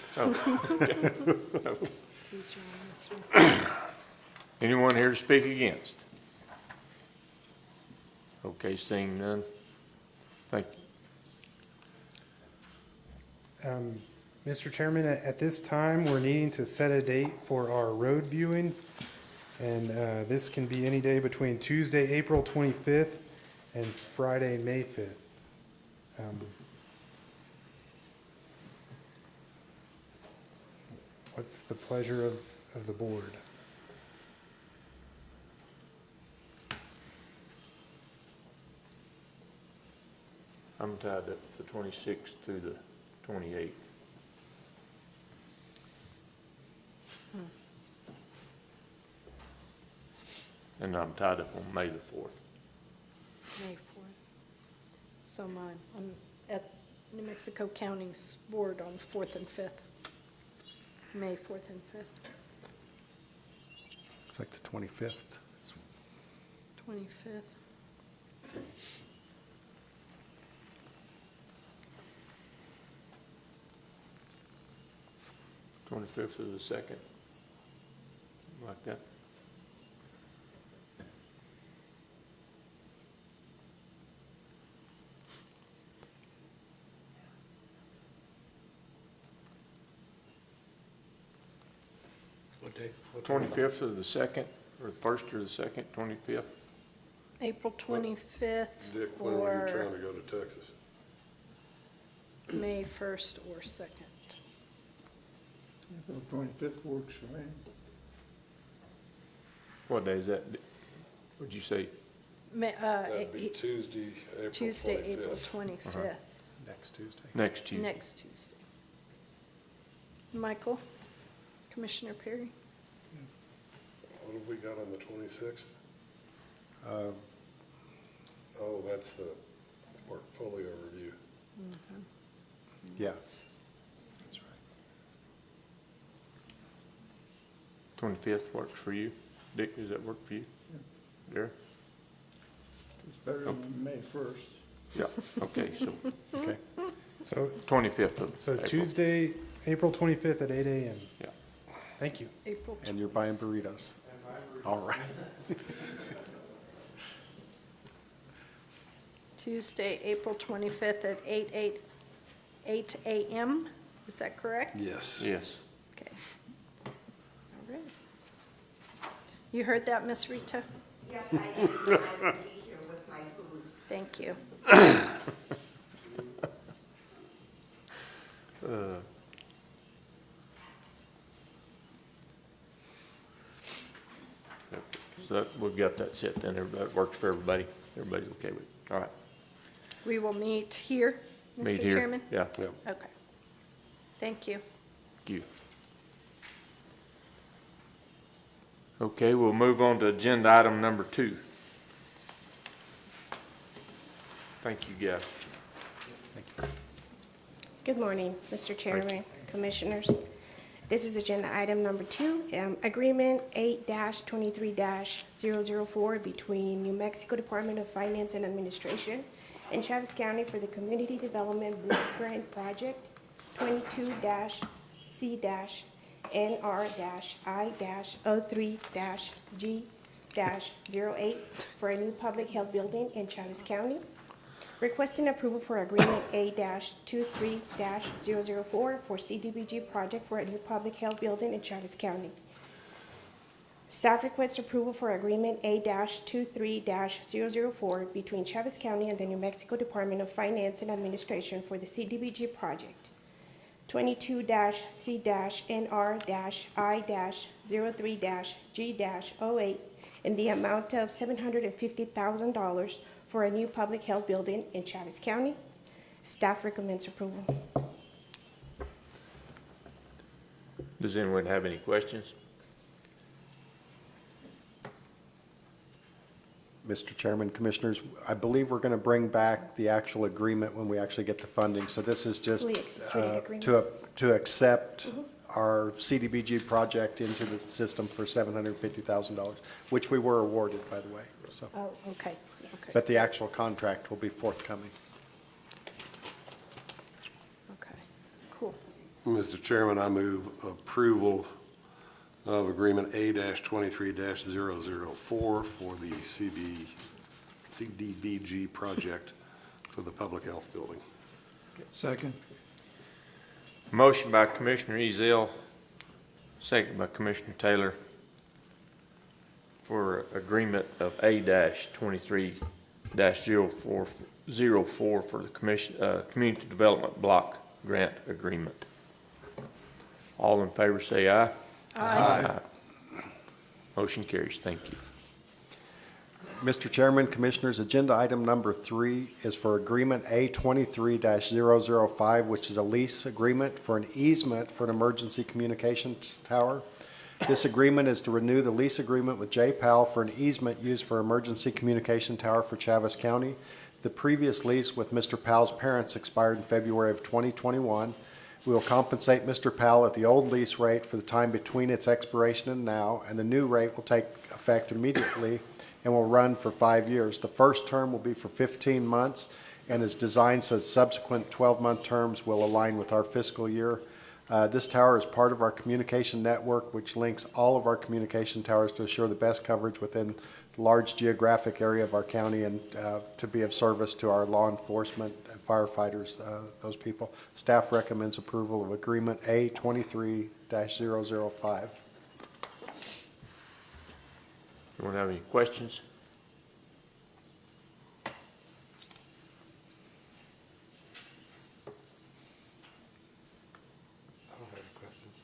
Anyone here to speak against? Okay, seeing none. Thank you. Mr. Chairman, at this time, we're needing to set a date for our road viewing. And this can be any day between Tuesday, April 25th and Friday, May 5th. What's the pleasure of the board? I'm tied up with the 26th through the 28th. And I'm tied up on May the 4th. May 4th. So mine, I'm at New Mexico County's board on 4th and 5th. May 4th and 5th. Looks like the 25th. 25th. Twenty-fifth of the 2nd, like that. What day? 25th of the 2nd, or the 1st or the 2nd, 25th? April 25th Dick, when were you or trying to go to Texas? May 1st or 2nd. April 25th works for me. What day is that? What'd you say? That'd be Tuesday, April 25th. Tuesday, April 25th. Next Tuesday. Next Tuesday. Next Tuesday. Michael, Commissioner Perry? What have we got on the 26th? Oh, that's the portfolio review. Yeah. That's right. 25th works for you? Dick, does that work for you? Derek? It's better than May 1st. Yeah, okay, so, okay. So 25th of So April. Tuesday, April 25th at 8 a.m. Yeah. Thank you. April. And you're buying burritos. All right. Tuesday, April 25th at 8 a.m. Is that correct? Yes. Yes. Okay. All right. You heard that, Miss Rita? Yes, I am. I will be here with my food. Thank you. So that, we've got that set then, everybody, works for everybody, everybody's okay with it, all right. We will meet here, Meet Mr. here. Chairman? Yeah. Okay. Thank you. Thank you. Okay, we'll move on to agenda item number 2. Thank you, guys. Good morning, Mr. Chairman, Commissioners. This is agenda item number 2, Agreement 8-23-004 between New Mexico Department of Finance and Administration and Chaves County for the Community Development Block Grant Project 22-C-NR-I-03-G-08 for a new public health building in Chaves County. Requesting approval for Agreement A-23-004 for CDBG project for a new public health building in Chaves County. Staff requests approval for Agreement A-23-004 between Chaves County and the New Mexico Department of Finance and Administration for the CDBG project 22-C-NR-I-03-G-08 in the amount of $750,000 for a new public health building in Chaves County. Staff recommends approval. Does anyone have any questions? Mr. Chairman, Commissioners, I believe we're going to bring back the actual agreement when we actually get the funding. So this is just to accept our CDBG project into the system for $750,000, which we were awarded, by the way. So. Oh, okay. Okay. But the actual contract will be forthcoming. Okay. Cool. Mr. Chairman, I move approval of Agreement A-23-004 for the CDBG project for the public health building. Second. Motion by Commissioner Ezell, second by Commissioner Taylor for agreement of A-23-04 for the Community Development Block Grant Agreement. All in favor say aye. Aye. Motion carries. Thank you. Mr. Chairman, Commissioners, agenda item number 3 is for agreement A-23-005, which is a lease agreement for an easement for an emergency communications tower. This agreement is to renew the lease agreement with J. Powell for an easement used for emergency communication tower for Chaves County. The previous lease with Mr. Powell's parents expired in February of 2021. We will compensate Mr. Powell at the old lease rate for the time between its expiration and now, and the new rate will take effect immediately and will run for 5 years. The first term will be for 15 months and is designed so subsequent 12-month terms will align with our fiscal year. This tower is part of our communication network, which links all of our communication towers to assure the best coverage within the large geographic area of our county and to be of service to our law enforcement and firefighters, those people. Staff recommends approval of agreement A-23-005. Anyone have any questions?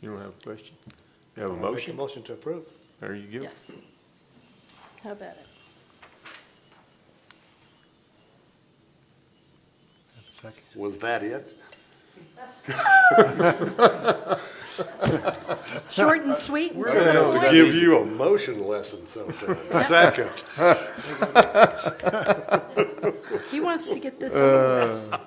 You don't have a question? You have a motion? Make a motion to approve. There you go. Yes. How about it? Second. Was that it? Short and sweet. We're going to have to give you a motion lesson sometime. Second. He wants to get this over with.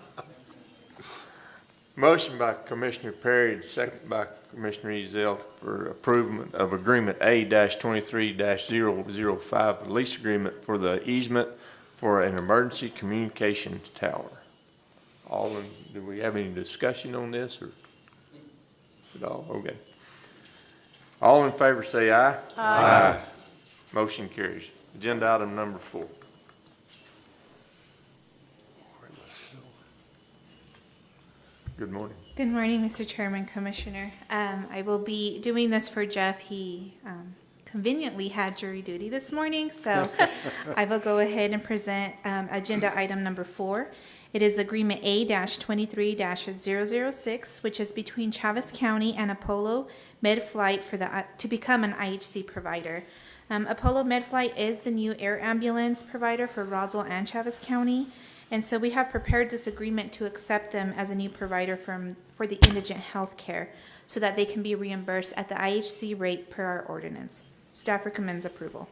Motion by Commissioner Perry, second by Commissioner Ezell for approval of agreement A-23-005, lease agreement for the easement for an emergency communications tower. Do we have any discussion on this or at all? Okay. All in favor say aye. Aye. Motion carries. Agenda item number 4. Good morning. Good morning, Mr. Chairman, Commissioner. I will be doing this for Jeff. He conveniently had jury duty this morning, so I will go ahead and present agenda item number 4. It is agreement A-23-006, which is between Chaves County and Apollo MedFlight for to become an IHC provider. Apollo MedFlight is the new air ambulance provider for Roswell and Chaves County. And so we have prepared this agreement to accept them as a new provider for the indigent health care so that they can be reimbursed at the IHC rate per our ordinance. Staff recommends approval.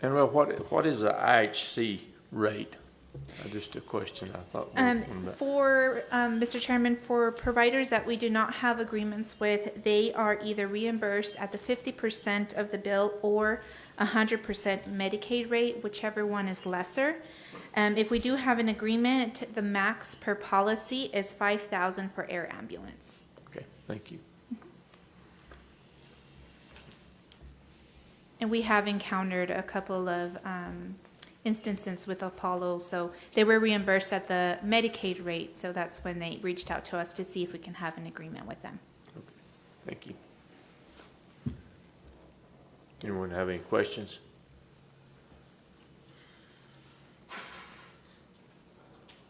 And well, what is the IHC rate? Just a question I thought. Mr. Chairman, for providers that we do not have agreements with, they are either reimbursed at the 50% of the bill or 100% Medicaid rate, whichever one is lesser. If we do have an agreement, the max per policy is $5,000 for air ambulance. Okay, thank you. And we have encountered a couple of instances with Apollo, so they were reimbursed at the Medicaid rate, so that's when they reached out to us to see if we can have an agreement with them. Okay, thank you. Anyone have any questions?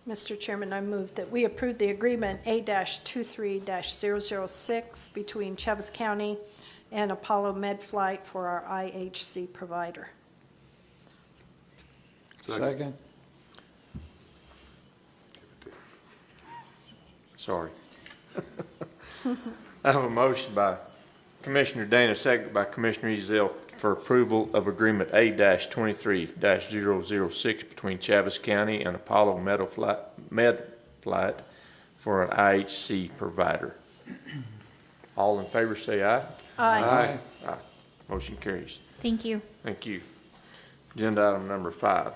Mr. Chairman, I move that we approve the agreement A-23-006 between Chaves County and Apollo MedFlight for our IHC provider. Second. Sorry. I have a motion by Commissioner Dana, second by Commissioner Ezell for approval of agreement A-23-006 between Chaves County and Apollo MedFlight for an IHC provider. All in favor say aye. Aye. Aye. Motion carries. Thank you. Thank you. Agenda item number 5.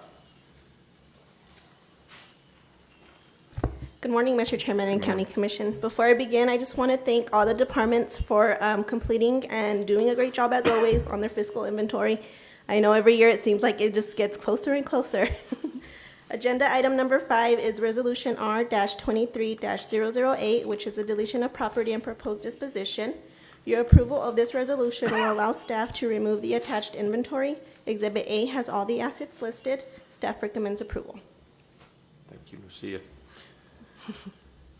Good morning, Mr. Chairman and County Commission. Before I begin, I just want to thank all the departments for completing and doing a great job as always on their fiscal inventory. I know every year it seems like it just gets closer and closer. Agenda item number 5 is Resolution R-23-008, which is a deletion of property and proposed disposition. Your approval of this resolution will allow staff to remove the attached inventory. Exhibit A has all the assets listed. Staff recommends approval. Thank you, Lucia.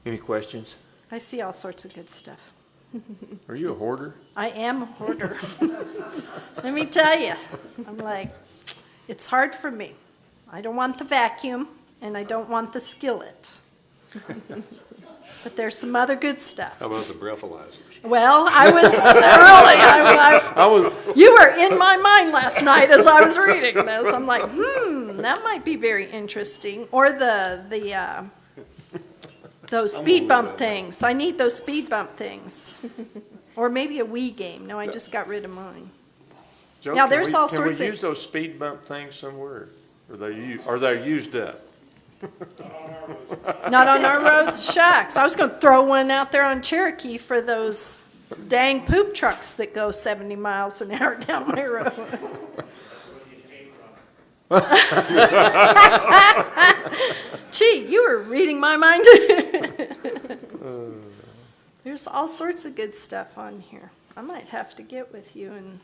Any questions? I see all sorts of good stuff. Are you a hoarder? I am a hoarder. Let me tell you, I'm like, it's hard for me. I don't want the vacuum, and I don't want the skillet. But there's some other good stuff. How about the breathalyzers? Well, I was really, you were in my mind last night as I was reading this. I'm like, that might be very interesting. Or those speed bump things. I need those speed bump things. Or maybe a Wii game. No, I just got rid of mine. Joe, Now, there's all can we sorts of- use those speed bump things somewhere? Are they used up? Not on our roads, shucks. I was going to throw one out there on Cherokee for those dang poop trucks that go 70 miles an hour down my road. Gee, you were reading my mind. There's all sorts of good stuff on here. I might have to get with you and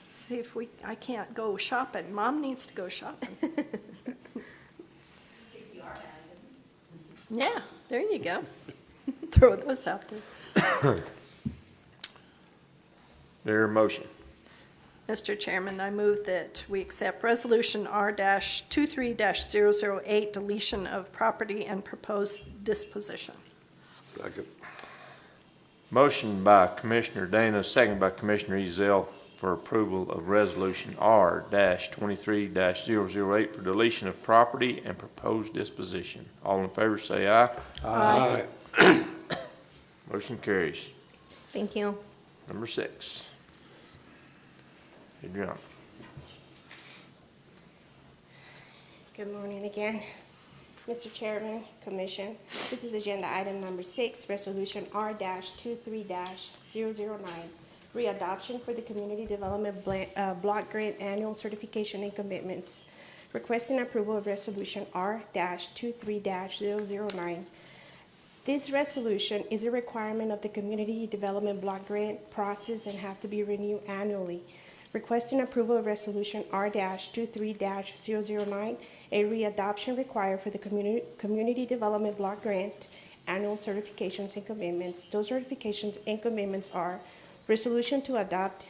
see if I can't go shopping. Mom needs to go shopping. Yeah, there you go. Throw those out there. Their motion. Mr. Chairman, I move that we accept Resolution R-23-008, deletion of property and proposed disposition. Second. Motion by Commissioner Dana, second by Commissioner Ezell for approval of Resolution R-23-008 for deletion of property and proposed disposition. All in favor say aye. Aye. Motion carries. Thank you. Number 6. Adriana. Good morning again. Mr. Chairman, Commission, this is agenda item number 6, Resolution R-23-009, readoption for the Community Development Block Grant Annual Certification and Commitments. Requesting approval of Resolution R-23-009. This resolution is a requirement of the Community Development Block Grant process and have to be renewed annually. Requesting approval of Resolution R-23-009, a readoption required for the Community Development Block Grant Annual Certifications and Commitments. Those certifications and commitments are resolution to adopt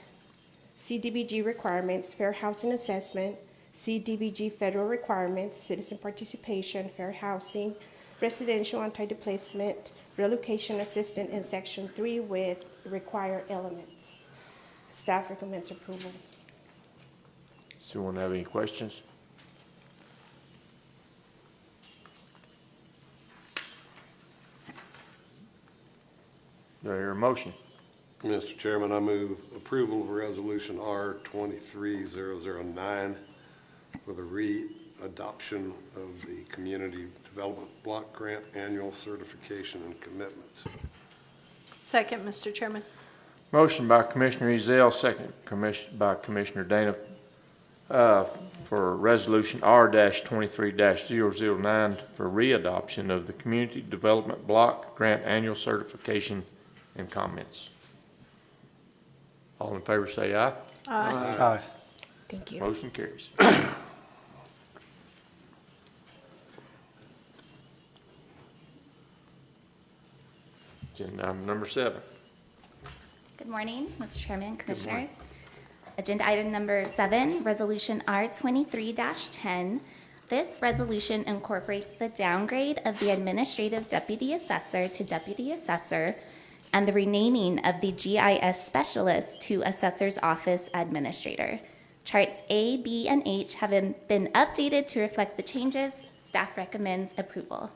CDBG requirements, fair housing assessment, CDBG federal requirements, citizen participation, fair housing, residential anti-displacement, relocation assistance in Section 3 with required elements. Staff recommends approval. Does anyone have any questions? Do I hear a motion? Mr. Chairman, I move approval of Resolution R 23009 for the re-adoption of the Community Development Block Grant Annual Certification and Commitments. Second, Mr. Chairman. Motion by Commissioner Ezell, second by Commissioner Dana, for Resolution R-23-009 for readoption of the Community Development Block Grant Annual Certification and Comments. All in favor say aye. Aye. Aye. Thank you. Motion carries. Agenda item number 7. Good morning, Mr. Chairman, Commissioners. Agenda item number 7, Resolution R23-10. This resolution incorporates the downgrade of the Administrative Deputy Assessor to Deputy Assessor and the renaming of the GIS Specialist to Assessor's Office Administrator. Charts A, B, and H have been updated to reflect the changes. Staff recommends approval.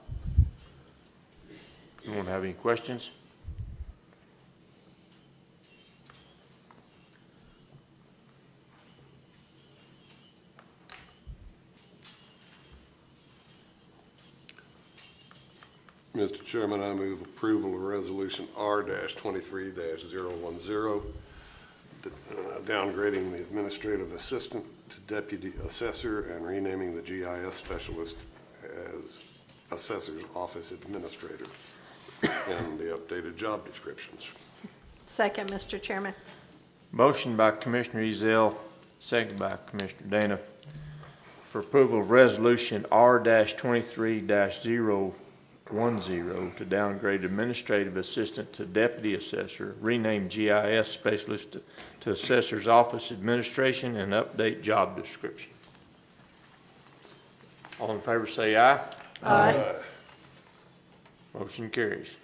Anyone have any questions? Mr. Chairman, I move approval of Resolution R-23-010, downgrading the Administrative Assistant to Deputy Assessor and renaming the GIS Specialist as Assessor's Office Administrator, and the updated job descriptions. Second, Mr. Chairman. Motion by Commissioner Ezell, second by Commissioner Dana, for approval of Resolution R-23-010 to downgrade Administrative Assistant to Deputy Assessor, rename GIS Specialist to Assessor's Office Administration, and update job description. All in favor say aye. Aye. Motion carries.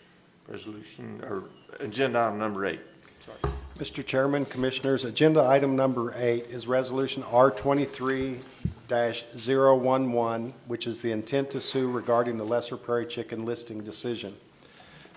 Resolution, or agenda item number 8. Sorry. Mr. Chairman, Commissioners, agenda item number 8 is Resolution R-23-011, which is the intent to sue regarding the Lesser Prairie Chicken listing decision.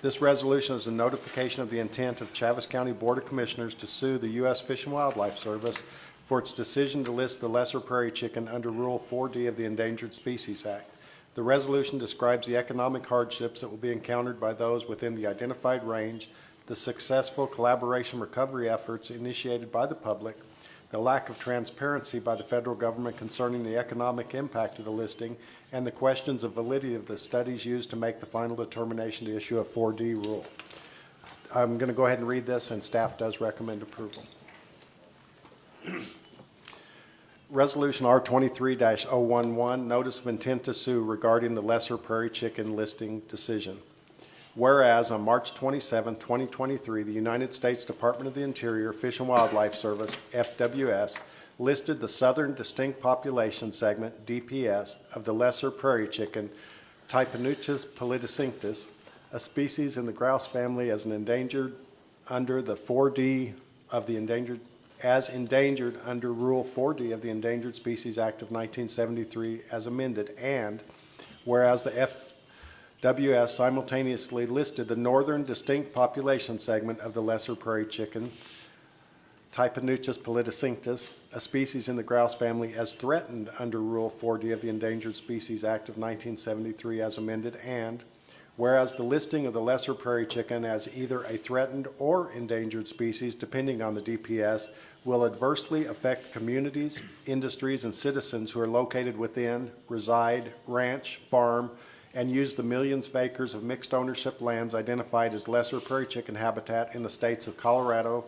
This resolution is a notification of the intent of Chaves County Board of Commissioners to sue the U.S. Fish and Wildlife Service for its decision to list the Lesser Prairie Chicken under Rule 4D of the Endangered Species Act. The resolution describes the economic hardships that will be encountered by those within the identified range, the successful collaboration recovery efforts initiated by the public, the lack of transparency by the federal government concerning the economic impact of the listing, and the questions of validity of the studies used to make the final determination to issue a 4D rule. I'm going to go ahead and read this, and staff does recommend approval. Resolution R-23-011, Notice of Intent to Sue regarding the Lesser Prairie Chicken listing decision. Whereas on March 27, 2023, the United States Department of the Interior Fish and Wildlife Service, FWS, listed the Southern Distinct Population Segment, DPS, of the Lesser Prairie Chicken, Typanuchus politicinctus, a species in the grouse family as an endangered under the 4D of the endangered under Rule 4D of the Endangered Species Act of 1973 as amended, and whereas the FWS simultaneously listed the Northern Distinct Population Segment of the Lesser Prairie Chicken, Typanuchus politicinctus, a species in the grouse family, as threatened under Rule 4D of the Endangered Species Act of 1973 as amended, and whereas the listing of the Lesser Prairie Chicken as either a threatened or endangered species, depending on the DPS, will adversely affect communities, industries, and citizens who are located within, reside, ranch, farm, and use the millions of acres of mixed ownership lands identified as Lesser Prairie Chicken habitat in the states of Colorado,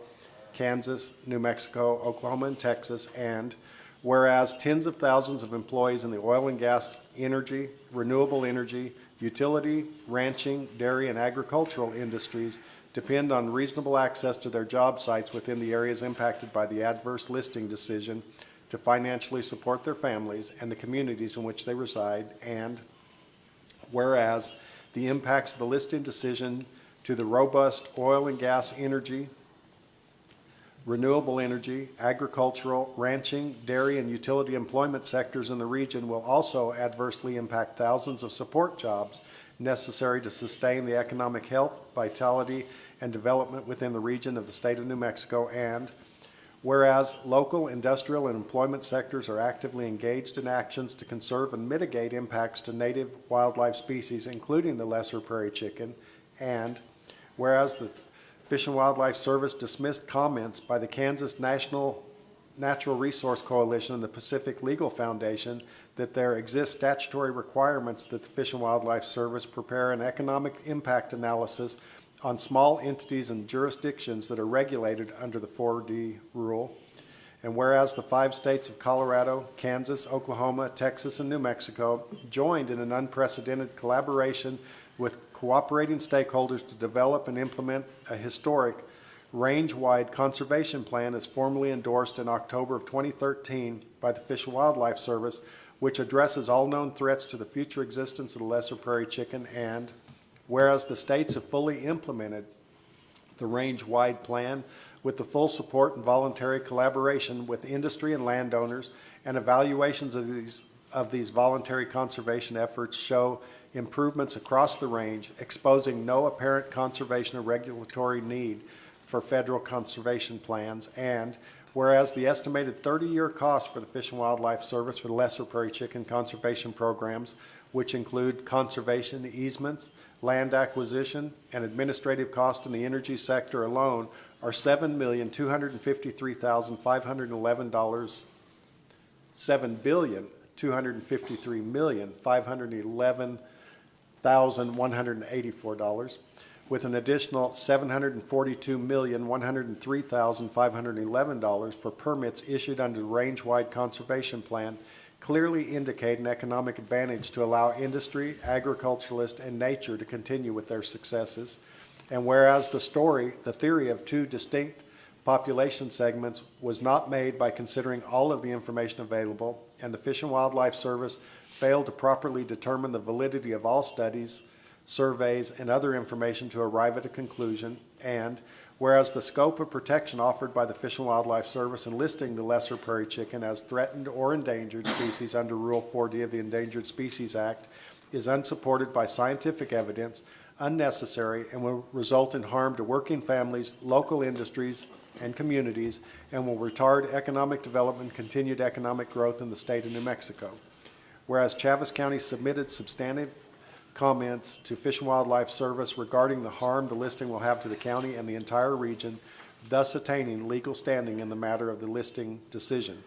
Kansas, New Mexico, Oklahoma, and Texas, and whereas tens of thousands of employees in the oil and gas, energy, renewable energy, utility, ranching, dairy, and agricultural industries depend on reasonable access to their job sites within the areas impacted by the adverse listing decision to financially support their families and the communities in which they reside, and whereas the impacts of the listing decision to the robust oil and gas energy, renewable energy, agricultural, ranching, dairy, and utility employment sectors in the region will also adversely impact thousands of support jobs necessary to sustain the economic health, vitality, and development within the region of the state of New Mexico. And whereas local industrial and employment sectors are actively engaged in actions to conserve and mitigate impacts to native wildlife species, including the lesser prairie chicken, and whereas the Fish and Wildlife Service dismissed comments by the Kansas National Natural Resource Coalition and the Pacific Legal Foundation that there exist statutory requirements that the Fish and Wildlife Service prepare an economic impact analysis on small entities and jurisdictions that are regulated under the 4D rule. And whereas the 5 states of Colorado, Kansas, Oklahoma, Texas, and New Mexico joined in an unprecedented collaboration with cooperating stakeholders to develop and implement a historic range-wide conservation plan as formally endorsed in October of 2013 by the Fish and Wildlife Service, which addresses all known threats to the future existence of the lesser prairie chicken. And whereas the states have fully implemented the range-wide plan with the full support and voluntary collaboration with industry and landowners, and evaluations of these voluntary conservation efforts show improvements across the range, exposing no apparent conservation or regulatory need for federal conservation plans. And whereas the estimated 30-year cost for the Fish and Wildlife Service for the lesser prairie chicken conservation programs, which include conservation easements, land acquisition, and administrative costs in the energy sector alone, are $7,253,511. $7,253,511,184, with an additional $742,103,511 for permits issued under the range-wide conservation plan, clearly indicate an economic advantage to allow industry, agriculturalists, and nature to continue with their successes. And whereas the theory of 2 distinct population segments was not made by considering all of the information available, and the Fish and Wildlife Service failed to properly determine the validity of all studies, surveys, and other information to arrive at a conclusion. And whereas the scope of protection offered by the Fish and Wildlife Service in listing the lesser prairie chicken as threatened or endangered species under Rule 4D of the Endangered Species Act is unsupported by scientific evidence, unnecessary, and will result in harm to working families, local industries, and communities, and will retard economic development and continued economic growth in the state of New Mexico. Whereas Chaves County submitted substantive comments to Fish and Wildlife Service regarding the harm the listing will have to the county and the entire region, thus attaining legal standing in the matter of the listing decision.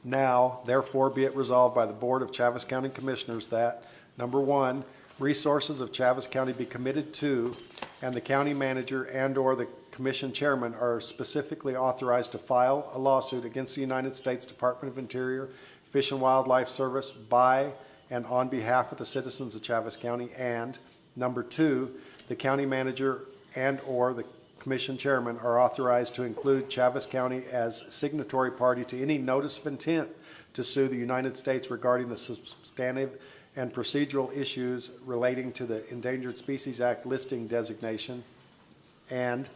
Now, therefore, be it resolved by the Board of Chaves County Commissioners that, number 1, resources of Chaves County be committed to, and the county manager and/or the commission chairman are specifically authorized to file a lawsuit against the United States Department of Interior, Fish and Wildlife Service by and on behalf of the citizens of Chaves County. And number 2, the county manager and/or the commission chairman are authorized to include Chaves County as signatory party to any notice of intent to sue the United States regarding the substantive and procedural issues relating to the Endangered Species Act listing designation. And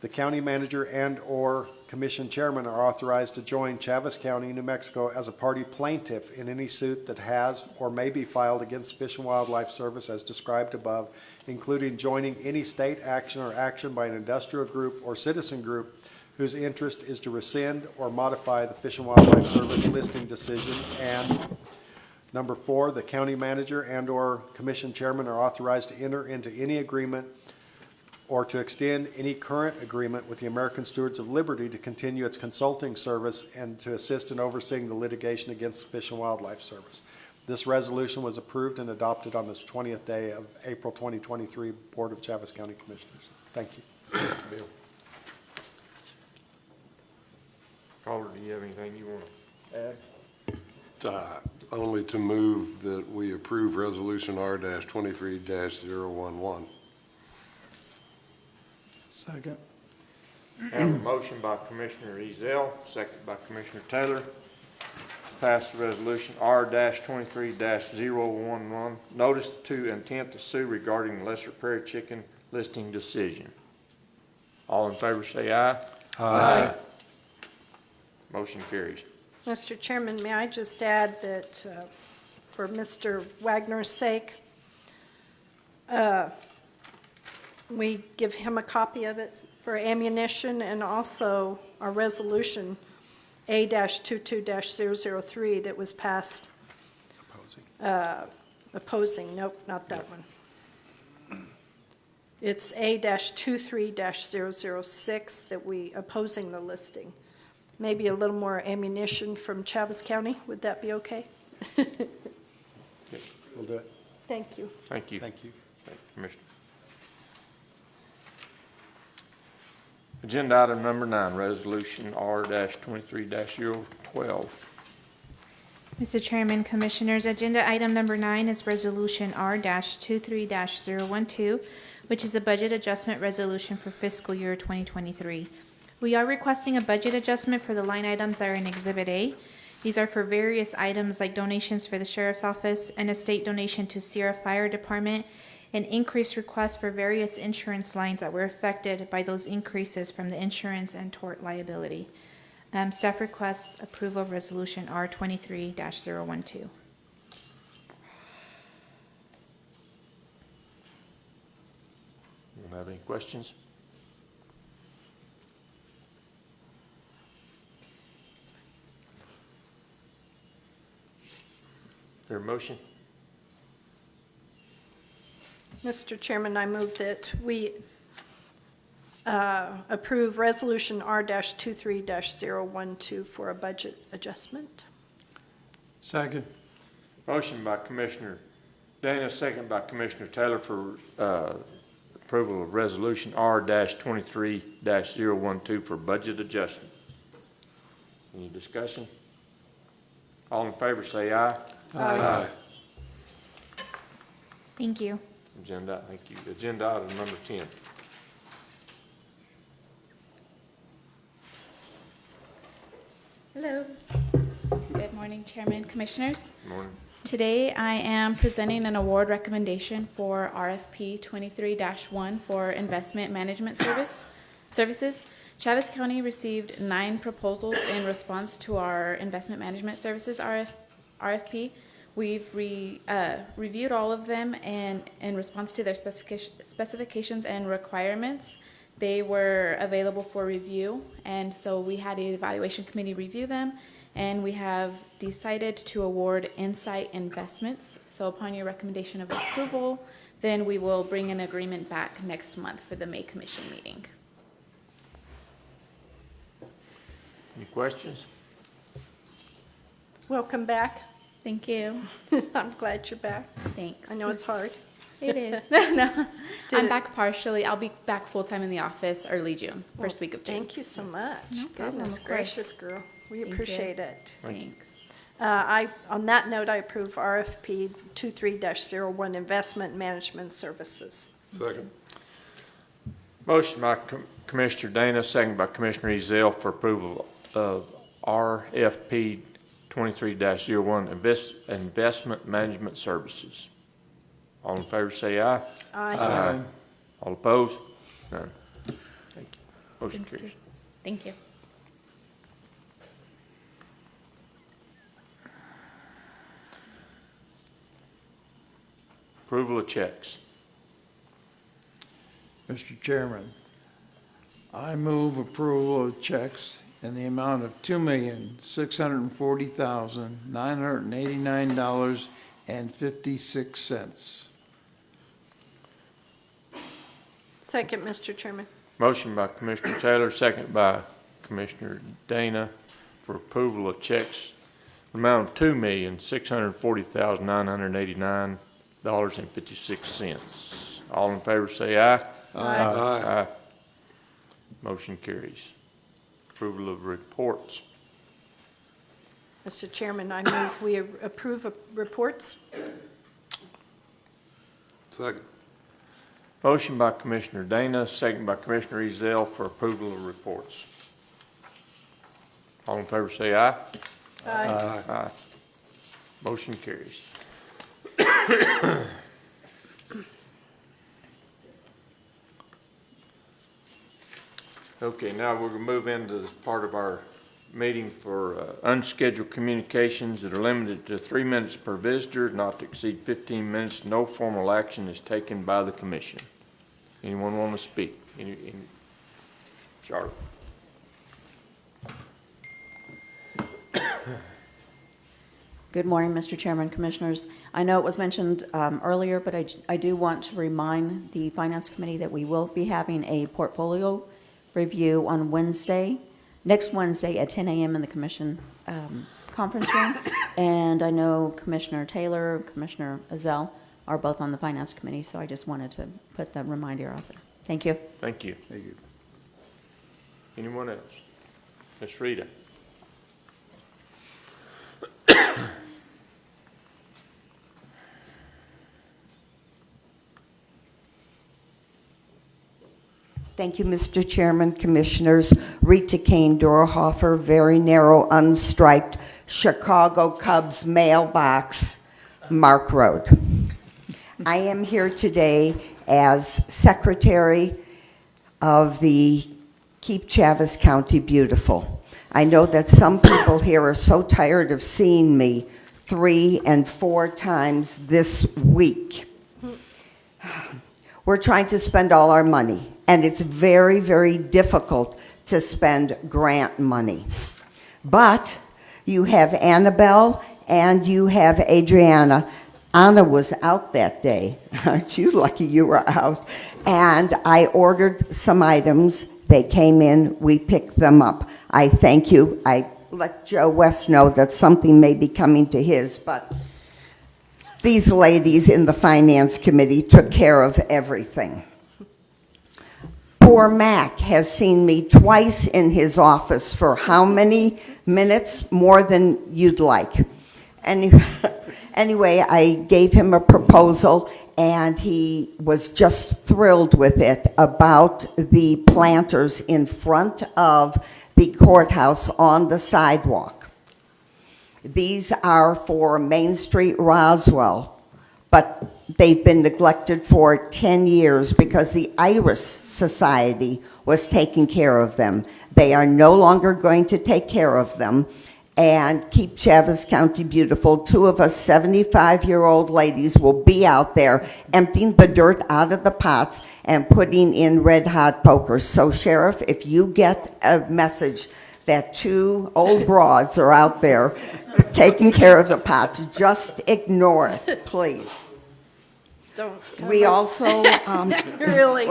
the county manager and/or commission chairman are authorized to join Chaves County, New Mexico as a party plaintiff in any suit that has or may be filed against Fish and Wildlife Service as described above, including joining any state action or action by an industrial group or citizen group whose interest is to rescind or modify the Fish and Wildlife Service listing decision. And number 4, the county manager and/or commission chairman are authorized to enter into any agreement or to extend any current agreement with the American Stewards of Liberty to continue its consulting service and to assist in overseeing the litigation against the Fish and Wildlife Service. This resolution was approved and adopted on this 20th day of April 2023 Board of Chaves County Commissioners. Thank you. Bill. Caller, do you have anything you want to add? Only to move that we approve Resolution R-23-011. Second. Have a motion by Commissioner Ezell, second by Commissioner Taylor. Pass the resolution R-23-011, notice to intent to sue regarding Lesser Prairie Chicken listing decision. All in favor say aye. Aye. Motion carries. Mr. Chairman, may I just add that for Mr. Wagner's sake, we give him a copy of it for ammunition, and also our resolution A-22-003 that was passed. Opposing, nope, not that one. It's A-23-006 that we opposing the listing. Maybe a little more ammunition from Chaves County, would that be okay? We'll do it. Thank you. Thank you. Thank you. Thank you, Commissioner. Agenda item number 9, resolution R-23-012. Mr. Chairman, Commissioners, agenda item number 9 is resolution R-23-012, which is a budget adjustment resolution for fiscal year 2023. We are requesting a budget adjustment for the line items that are in Exhibit A. These are for various items like donations for the Sheriff's Office, an estate donation to Sierra Fire Department, and increased requests for various insurance lines that were affected by those increases from the insurance and tort liability. Staff requests approval of resolution R-23-012. You don't have any questions? Is there a motion? Mr. Chairman, I move that we approve resolution R-23-012 for a budget adjustment. Second. Motion by Commissioner Dana, second by Commissioner Taylor for approval of resolution R-23-012 for budget adjustment. Any discussion? All in favor say aye. Aye. Thank you. Thank you. Agenda item number 10. Hello. Good morning, Chairman, Commissioners. Good morning. Today I am presenting an award recommendation for RFP 23-1 for Investment Management Services. Chaves County received 9 proposals in response to our Investment Management Services RFP. We've reviewed all of them, and in response to their specifications and requirements, they were available for review, and so we had an evaluation committee review them, and we have decided to award Insight Investments. So upon your recommendation of approval, then we will bring an agreement back next month for the May Commission meeting. Any questions? Welcome back. Thank you. I'm glad you're back. Thanks. I know it's hard. It is. No, I'm back partially. I'll be back full-time in the office early June, first week of June. Thank you so much. No problem, Goodness of course. gracious, girl. We Thank appreciate you. it. Thanks. On that note, I approve RFP 23-01 Investment Management Services. Second. Motion by Commissioner Dana, second by Commissioner Ezell for approval of RFP 23-01 Investment Management Services. All in favor say aye. Aye. All opposed? None. Thank you. Motion carries. Thank you. Approval of checks. Mr. Chairman, I move approval of checks in the amount of $2,640,989.56. Second, Mr. Chairman. Motion by Commissioner Taylor, second by Commissioner Dana for approval of checks, amount of $2,640,989.56. All in favor say aye. Aye. Motion carries. Approval of reports. Mr. Chairman, I move we approve of reports. Second. Motion by Commissioner Dana, second by Commissioner Ezell for approval of reports. All in favor say aye. Aye. Aye. Motion carries. Okay, now we're going to move into the part of our meeting for unscheduled communications that are limited to 3 minutes per visitor, not to exceed 15 minutes. No formal action is taken by the commission. Anyone want to speak? Charlotte? Good morning, Mr. Chairman, Commissioners. I know it was mentioned earlier, but I do want to remind the Finance Committee that we will be having a portfolio review on Wednesday, next Wednesday at 10 a.m. in the Commission conference room. And I know Commissioner Taylor, Commissioner Ezell are both on the Finance Committee, so I just wanted to put that reminder out there. Thank you. Thank you. Thank you. Anyone else? Ms. Rita? Thank you, Mr. Chairman, Commissioners. Rita Kane Dorhofer, very narrow, unstriped, Chicago Cubs mailbox, Mark Road. I am here today as Secretary of the Keep Chaves County Beautiful. I know that some people here are so tired of seeing me 3 and 4 times this week. We're trying to spend all our money, and it's very, very difficult to spend grant money. But you have Annabelle and you have Adriana. Anna was out that day. Aren't you lucky you were out? And I ordered some items. They came in. We picked them up. I thank you. I let Joe West know that something may be coming to his, but these ladies in the Finance Committee took care of everything. Poor Mac has seen me twice in his office for how many minutes? More than you'd like. Anyway, I gave him a proposal, and he was just thrilled with it about the planters in front of the courthouse on the sidewalk. These are for Main Street, Roswell, but they've been neglected for 10 years because the Iris Society was taking care of them. They are no longer going to take care of them. And Keep Chaves County Beautiful, 2 of us 75-year-old ladies will be out there emptying the dirt out of the pots and putting in red-hot pokers. So, Sheriff, if you get a message that 2 old broads are out there taking care of the pots, just ignore it, please. Don't. We also, Really?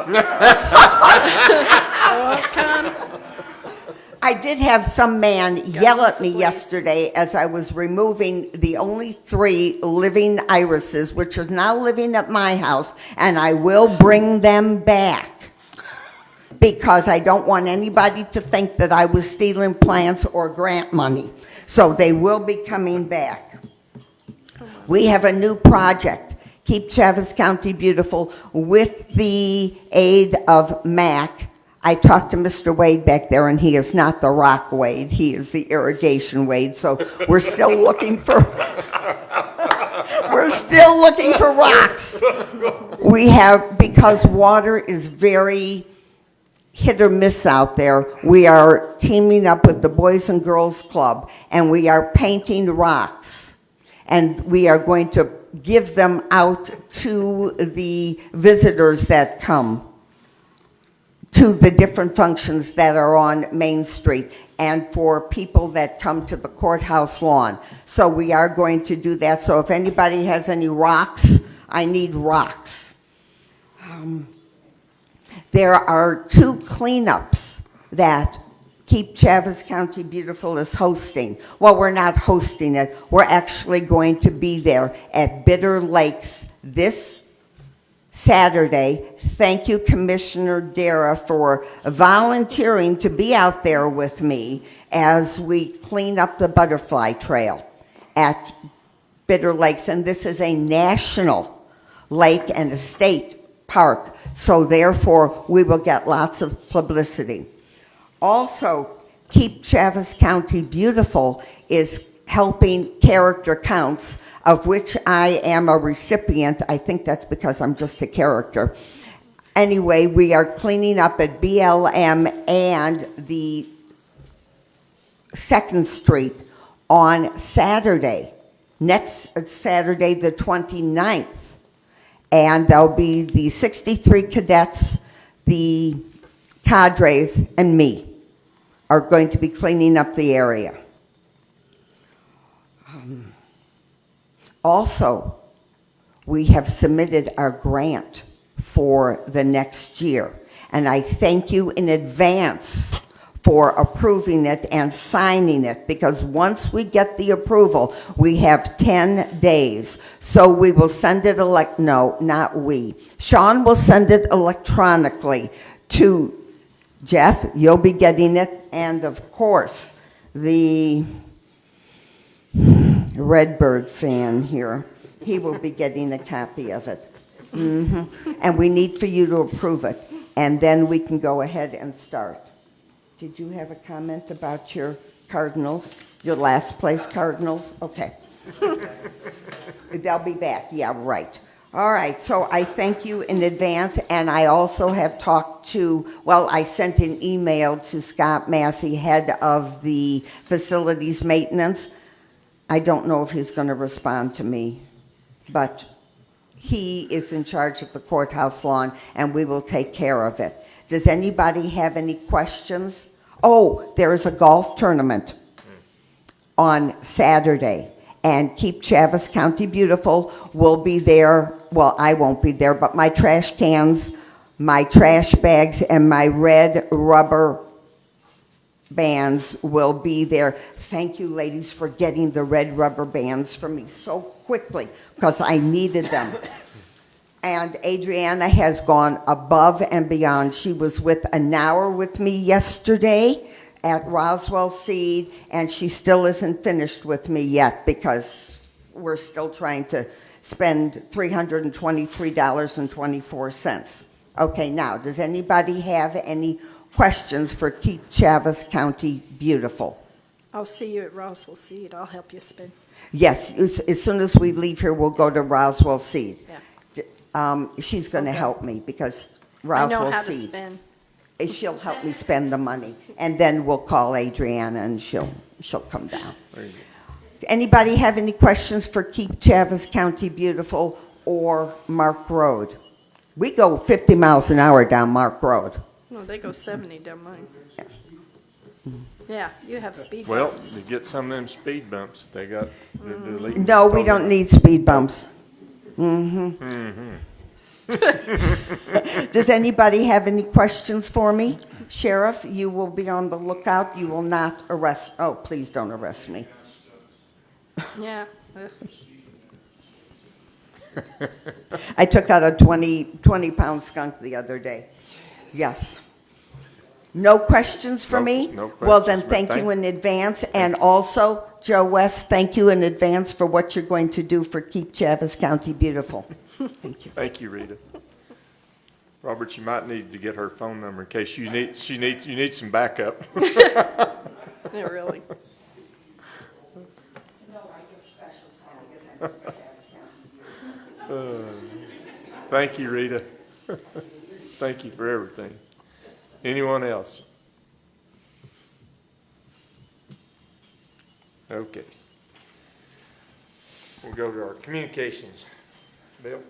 I did have some man yell at me yesterday as I was removing the only 3 living irises, which is now living at my house, and I will bring them back because I don't want anybody to think that I was stealing plants or grant money. So they will be coming back. We have a new project, Keep Chaves County Beautiful, with the aid of MAC. I talked to Mr. Wade back there, and he is not the rock Wade. He is the irrigation Wade. So we're still looking for rocks. We have, because water is very hit or miss out there, we are teaming up with the Boys and Girls Club, and we are painting rocks. And we are going to give them out to the visitors that come to the different functions that are on Main Street and for people that come to the courthouse lawn. So we are going to do that. So if anybody has any rocks, I need rocks. There are 2 cleanups that Keep Chaves County Beautiful is hosting. Well, we're not hosting it. We're actually going to be there at Bitter Lakes this Saturday. Thank you, Commissioner Dara, for volunteering to be out there with me as we clean up the butterfly trail at Bitter Lakes. And this is a national lake and a state park. So therefore, we will get lots of publicity. Also, Keep Chaves County Beautiful is helping character counts, of which I am a recipient. I think that's because I'm just a character. Anyway, we are cleaning up at BLM and the 2nd Street on Saturday, next Saturday the 29th. And there'll be the 63 cadets, the cadres, and me are going to be cleaning up the area. Also, we have submitted our grant for the next year. And I thank you in advance for approving it and signing it, because once we get the approval, we have 10 days. So we will send it no, not we. Sean will send it electronically to Jeff. You'll be getting it. And of course, the Redbird fan here, he will be getting a copy of it. And we need for you to approve it. And then we can go ahead and start. Did you have a comment about your Cardinals, your last place Cardinals? Okay. They'll be back. Yeah, right. All right, so I thank you in advance, and I also have talked to, well, I sent an email to Scott Massey, head of the facilities maintenance. I don't know if he's going to respond to me, but he is in charge of the courthouse lawn, and we will take care of it. Does anybody have any questions? Oh, there is a golf tournament on Saturday, and Keep Chaves County Beautiful will be there. Well, I won't be there, but my trash cans, my trash bags, and my red rubber bands will be there. Thank you, ladies, for getting the red rubber bands for me so quickly, because I needed them. And Adriana has gone above and beyond. She was with an hour with me yesterday at Roswell Seed, and she still isn't finished with me yet, because we're still trying to spend $323.24. Okay, now, does anybody have any questions for Keep Chaves County Beautiful? I'll see you at Roswell Seed. I'll help you spin. Yes, as soon as we leave here, we'll go to Roswell Seed. Yeah. She's going to help me, because I Roswell know how to Seed. spin. She'll help me spend the money, and then we'll call Adriana, and she'll come down. Anybody have any questions for Keep Chaves County Beautiful or Mark Road? We go 50 miles an hour down Mark Road. No, they go 70 down mine. Yeah, you have speed Well, bumps. you get some of them speed bumps they got. No, we don't need speed bumps. Does anybody have any questions for me? Sheriff, you will be on the lookout. You will not arrest. Oh, please don't arrest me. Yeah. I took out a 20-pound skunk the other day. Yes. No questions for me? No questions. Well, then, but thank you in advance. And also, Joe West, thank you in advance for what you're going to do for Keep Chaves County Beautiful. Thank you. Thank you, Rita. Robert, you might need to get her phone number in case you need some backup. Yeah, really. Thank you, Rita. Thank you for everything. Anyone else? Okay. We'll go to our communications. Bill?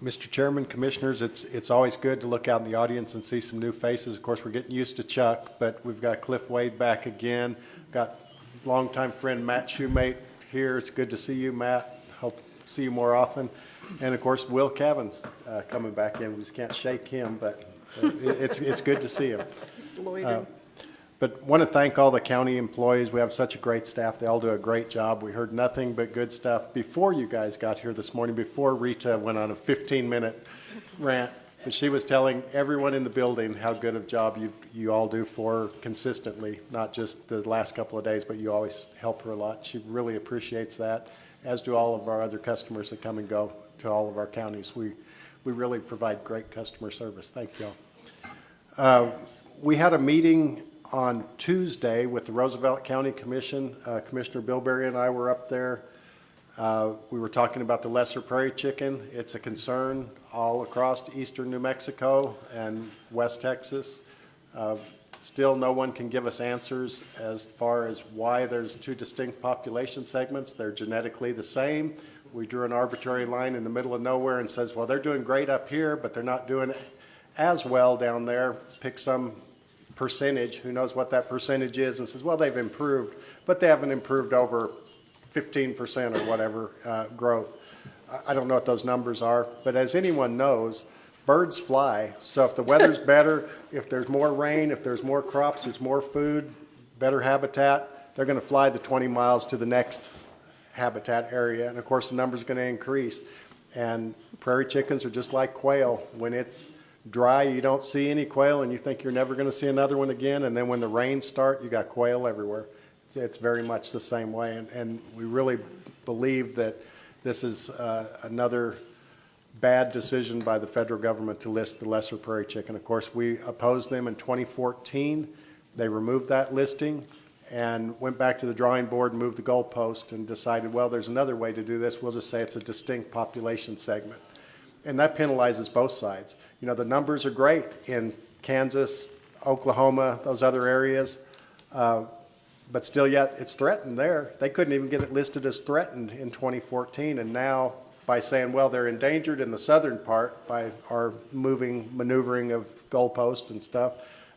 Mr. Chairman, Commissioners, it's always good to look out in the audience and see some new faces. Of course, we're getting used to Chuck, but we've got Cliff Wade back again. Got longtime friend Matt Shoemate here. It's good to see you, Matt. Hope to see you more often. And of course, Will Cavan's coming back in. We just can't shake him, but it's good to see him. Just loitering. But want to thank all the county employees. We have such a great staff. They all do a great job. We heard nothing but good stuff before you guys got here this morning, before Rita went on a 15-minute rant. But she was telling everyone in the building how good of a job you all do for her consistently, not just the last couple of days, but you always help her a lot. She really appreciates that, as do all of our other customers that come and go to all of our counties. We we really provide great customer service. Thank y'all. We had a meeting on Tuesday with the Roosevelt County Commission. Commissioner Bilberry and I were up there. We were talking about the lesser prairie chicken. It's a concern all across eastern New Mexico and West Texas. Still, no one can give us answers as far as why there's two distinct population segments. They're genetically the same. We drew an arbitrary line in the middle of nowhere and says, well, they're doing great up here, but they're not doing as well down there. Pick some percentage, who knows what that percentage is, and says, well, they've improved, but they haven't improved over 15% or whatever growth. I don't know what those numbers are, but as anyone knows, birds fly. So if the weather's better, if there's more rain, if there's more crops, there's more food, better habitat, they're going to fly the 20 miles to the next habitat area. And of course, the number's going to increase. And prairie chickens are just like quail. When it's dry, you don't see any quail, and you think you're never going to see another one again. And then when the rains start, you got quail everywhere. It's very much the same way. And we really believe that this is another bad decision by the federal government to list the lesser prairie chicken. Of course, we opposed them in 2014. They removed that listing and went back to the drawing board, moved the goalpost, and decided, well, there's another way to do this. We'll just say it's a distinct population segment. And that penalizes both sides. You know, the numbers are great in Kansas, Oklahoma, those other areas, but still yet it's threatened there. They couldn't even get it listed as threatened in 2014, and now by saying, well, they're endangered in the southern part by our maneuvering of goalposts and stuff,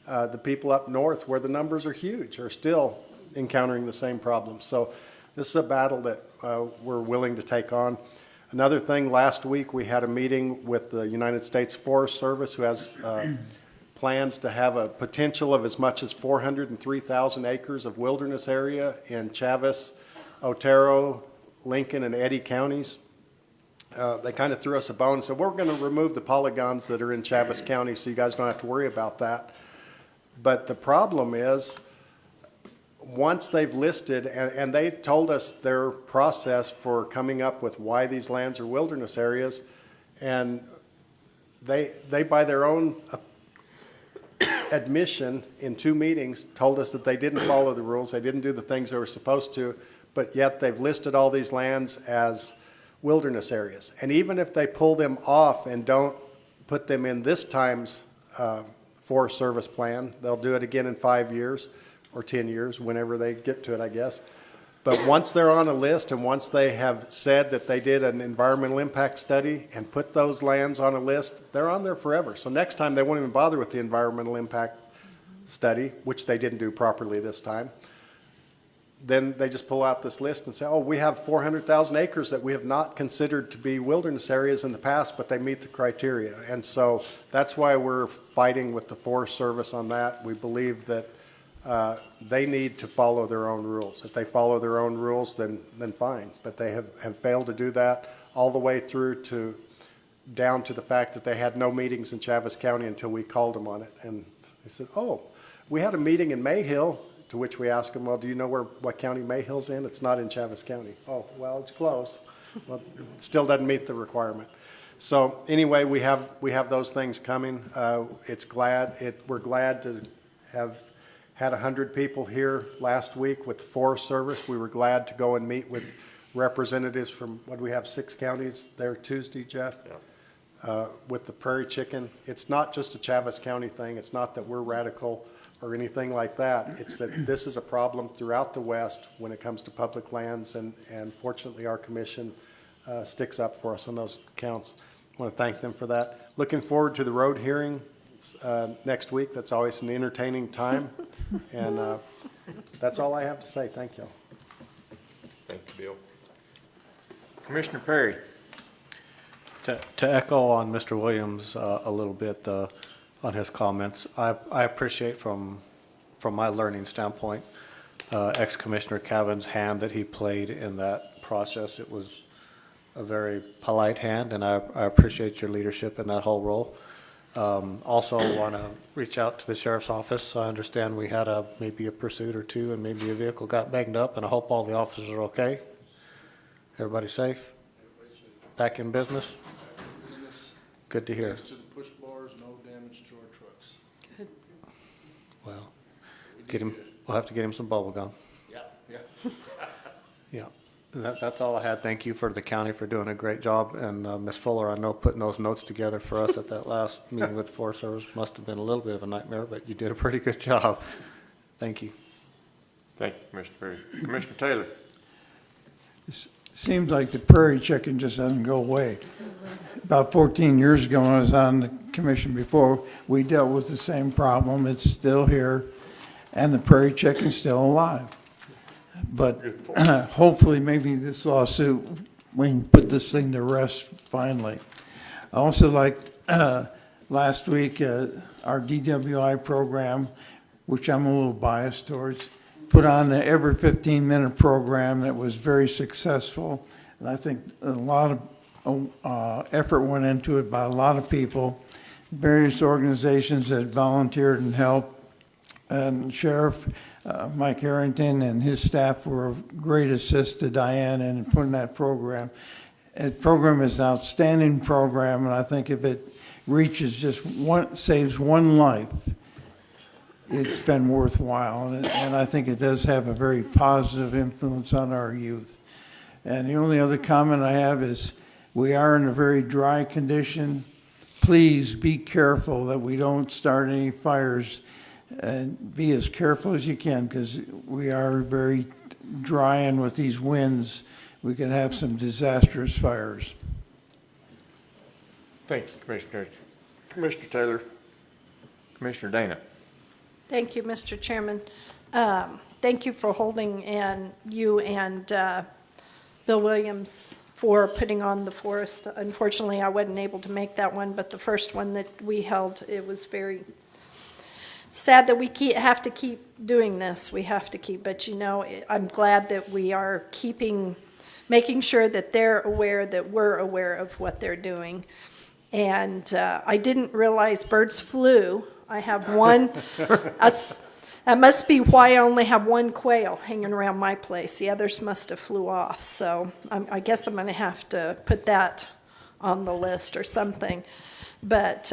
the people up north where the numbers are huge are still encountering the same problems. So this is a battle that we're willing to take on. Another thing, last week we had a meeting with the United States Forest Service, who has plans to have a potential of as much as 403,000 acres of wilderness area in Chaves, Otero, Lincoln, and Eddy counties. They kind of threw us a bone and said, we're going to remove the polygons that are in Chaves County so you guys don't have to worry about that. But the problem is, once they've listed, and they told us their process for coming up with why these lands are wilderness areas, and they by their own admission in 2 meetings told us that they didn't follow the rules, they didn't do the things they were supposed to, but yet they've listed all these lands as wilderness areas. And even if they pull them off and don't put them in this time's Forest Service plan, they'll do it again in 5 years or 10 years, whenever they get to it, I guess. But once they're on a list and once they have said that they did an environmental impact study and put those lands on a list, they're on there forever. So next time they won't even bother with the environmental impact study, which they didn't do properly this time. Then they just pull out this list and say, oh, we have 400,000 acres that we have not considered to be wilderness areas in the past, but they meet the criteria. And so that's why we're fighting with the Forest Service on that. We believe that they need to follow their own rules. If they follow their own rules, then fine. But they have failed to do that all the way through to down to the fact that they had no meetings in Chaves County until we called them on it. And they said, oh, we had a meeting in Mayhill. To which we asked them, well, do you know what county Mayhill's in? It's not in Chaves County. Oh, well, it's close. Well, it still doesn't meet the requirement. So anyway, we have those things coming. We're glad to have had 100 people here last week with the Forest Service. We were glad to go and meet with representatives from, what do we have, 6 counties there Tuesday, Jeff? Yeah. With the prairie chicken. It's not just a Chaves County thing. It's not that we're radical or anything like that. It's that this is a problem throughout the West when it comes to public lands, and fortunately our commission sticks up for us on those counts. I want to thank them for that. Looking forward to the road hearing next week. That's always an entertaining time. And that's all I have to say. Thank you. Thank you, Bill. Commissioner Perry. To echo on Mr. Williams a little bit, on his comments. I appreciate from my learning standpoint, ex-Commissioner Cavan's hand that he played in that process. It was a very polite hand, and I appreciate your leadership in that whole role. Also want to reach out to the Sheriff's Office. I understand we had maybe a pursuit or 2, and maybe a vehicle got banged up, and I hope all the officers are okay. Everybody safe? Back in business? good to hear. Thanks to the push bars, no damage to our trucks. Good. Well, we'll have to get him some bubble gum. Yeah. Yeah, that's all I had. Thank you for the county for doing a great job. And Ms. Fuller, I know putting those notes together for us at that last meeting with the Forest Service must have been a little bit of a nightmare, but you did a pretty good job. Thank you. Thank you, Commissioner Perry. Commissioner Taylor. It seems like the prairie chicken just doesn't go away. About 14 years ago, when I was on the commission before, we dealt with the same problem. It's still here, and the prairie chicken's still alive. But hopefully, maybe this lawsuit, we can put this thing to rest finally. I also like last week, our DWI program, which I'm a little biased towards, put on the every 15-minute program that was very successful. And I think a lot of effort went into it by a lot of people, various organizations that volunteered and helped. And Sheriff Mike Harrington and his staff were a great assist to Diane in putting that program. The program is an outstanding program, and I think if it reaches just one, saves one life, it's been worthwhile. And I think it does have a very positive influence on our youth. And the only other comment I have is we are in a very dry condition. Please be careful that we don't start any fires, and be as careful as you can, because we are very dry, and with these winds, we can have some disastrous fires. Thank you, Commissioner. Commissioner Taylor. Commissioner Dana. Thank you, Mr. Chairman. Thank you for holding, and you and Bill Williams for putting on the forest. Unfortunately, I wasn't able to make that one, but the first one that we held, it was very sad that we have to keep doing this. We have to keep, but you know, I'm glad that we are making sure that they're aware, that we're aware of what they're doing. And I didn't realize birds flew. I have one. That must be why I only have one quail hanging around my place. The others must have flew off. So I guess I'm going to have to put that on the list or something. But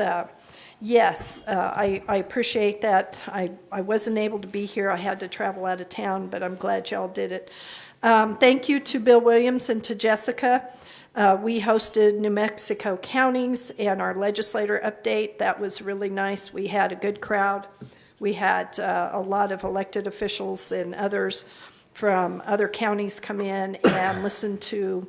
yes, I appreciate that. I wasn't able to be here. I had to travel out of town, but I'm glad y'all did it. Thank you to Bill Williams and to Jessica. We hosted New Mexico counties and our legislator update. That was really nice. We had a good crowd. We had a lot of elected officials and others from other counties come in and listen to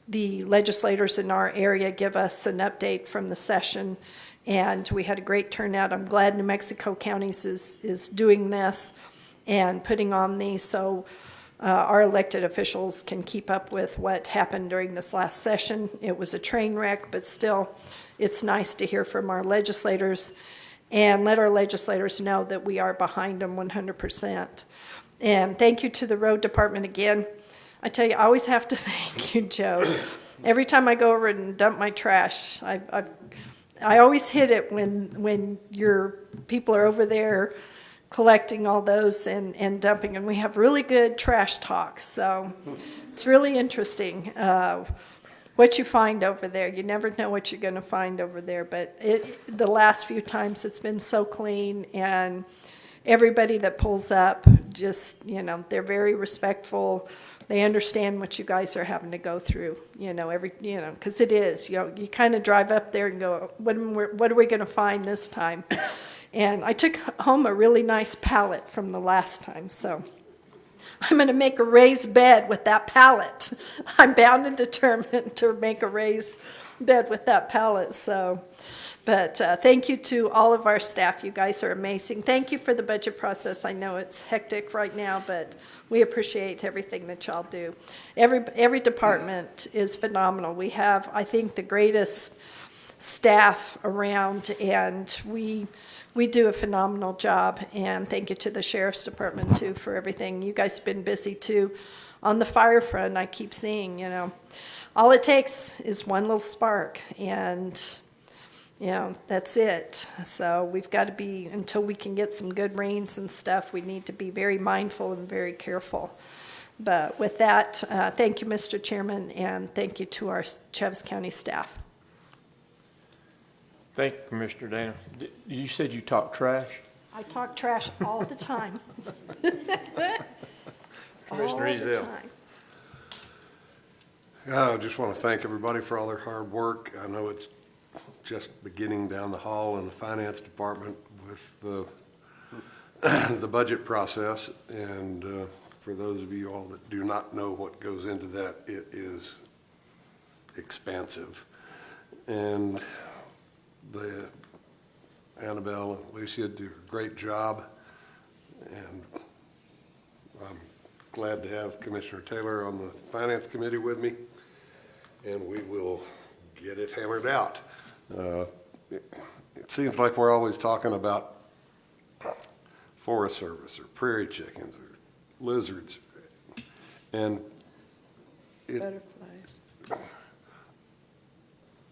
the legislators in our area give us an update from the session. And we had a great turnout. I'm glad New Mexico counties is doing this and putting on these so our elected officials can keep up with what happened during this last session. It was a train wreck, but still, it's nice to hear from our legislators and let our legislators know that we are behind them 100%. And thank you to the road department again. I tell you, I always have to thank you, Joe. Every time I go over and dump my trash, I always hit it when your people are over there collecting all those and dumping, and we have really good trash talk. So it's really interesting what you find over there. You never know what you're going to find over there, but the last few times it's been so clean, and everybody that pulls up just, you know, they're very respectful. They understand what you guys are having to go through, because it is, you kind of drive up there and go, what are we going to find this time? And I took home a really nice pallet from the last time, so I'm going to make a raised bed with that pallet. I'm bound and determined to make a raised bed with that pallet. But thank you to all of our staff. You guys are amazing. Thank you for the budget process. I know it's hectic right now, but we appreciate everything that y'all do. Every department is phenomenal. We have, I think, the greatest staff around, and we do a phenomenal job. And thank you to the Sheriff's Department, too, for everything. You guys have been busy, too. On the fire front, I keep seeing, all it takes is one little spark, and that's it. So we've got to be, until we can get some good rains and stuff, we need to be very mindful and very careful. But with that, thank you, Mr. Chairman, and thank you to our Chaves County staff. Thank you, Commissioner Dana. You said you talk trash? I talk trash all the time. Commissioner All the Ezell. time. I just want to thank everybody for all their hard work. I know it's just beginning down the hall in the finance department with the budget process. And for those of you all that do not know what goes into that, it is expansive. And Annabelle and Lucia do a great job. And I'm glad to have Commissioner Taylor on the Finance Committee with me, and we will get it hammered out. It seems like we're always talking about Forest Service or prairie chickens or lizards, and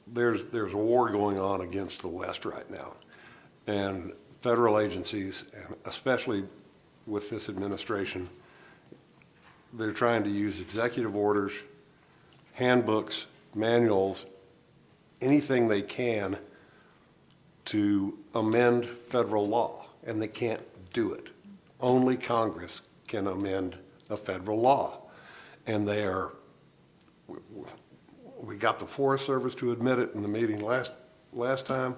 there's a war going on against the West right now, and federal agencies, and especially with this administration, they're trying to use executive orders, handbooks, manuals, anything they can to amend federal law, and they can't do it. Only Congress can amend a federal law. And we got the Forest Service to admit it in the meeting last time,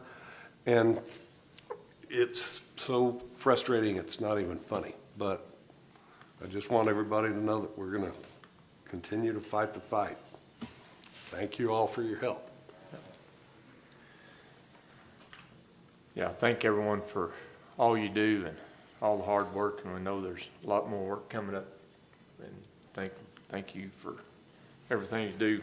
and it's so frustrating it's not even funny. But I just want everybody to know that we're going to continue to fight the fight. Thank you all for your help. Yeah, thank everyone for all you do and all the hard work, and we know there's a lot more work coming up. And thank you for everything you do.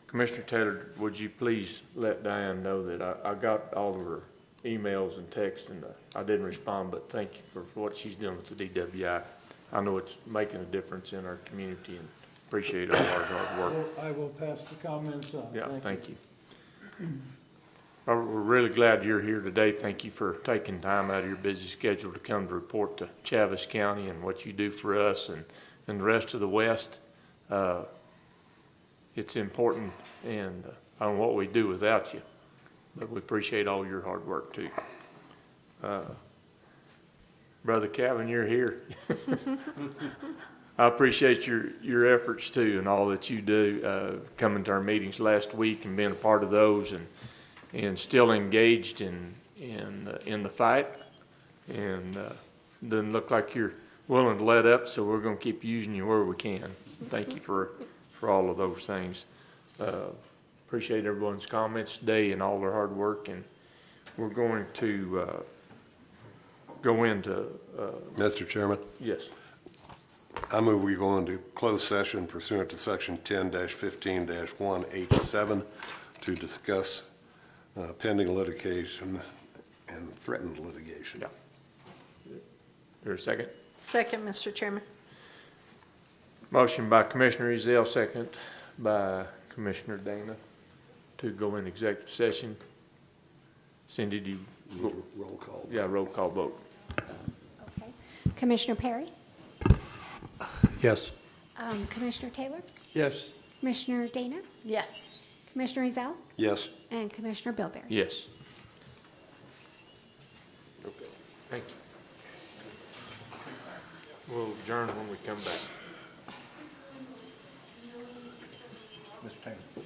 Commissioner Taylor, would you please let Diane know that I got all of her emails and texts, and I didn't respond, but thank you for what she's doing with the DWI. I know it's making a difference in our community, and appreciate all our hard work. I will pass the comments on. Yeah, thank you. We're really glad you're here today. Thank you for taking time out of your busy schedule to come to report to Chaves County and what you do for us and the rest of the West. It's important, and I don't know what we'd do without you, but we appreciate all your hard work too. Brother Calvin, you're here. I appreciate your efforts too and all that you do, coming to our meetings last week and being a part of those, and still engaged in the fight, and doesn't look like you're willing to let up, so we're going to keep using you where we can. Thank you for all of those things. Appreciate everyone's comments today and all their hard work, and we're going to go into Mr. Chairman? Yes. I move we go into closed session pursuant to section 10-15-1H7 to discuss pending litigation and threatened litigation. Yeah. There a second? Second, Mr. Chairman. Motion by Commissioner Ezell, second by Commissioner Dana to go in executive session. Cindy, do you? Roll call. Yeah, roll call vote. Okay. Commissioner Perry? Yes. Commissioner Taylor? Yes. Commissioner Dana? Yes. Commissioner Ezell? Yes. And Commissioner Bilberry? Yes. Okay, thank you. We'll adjourn when we come back. Mr. Taylor.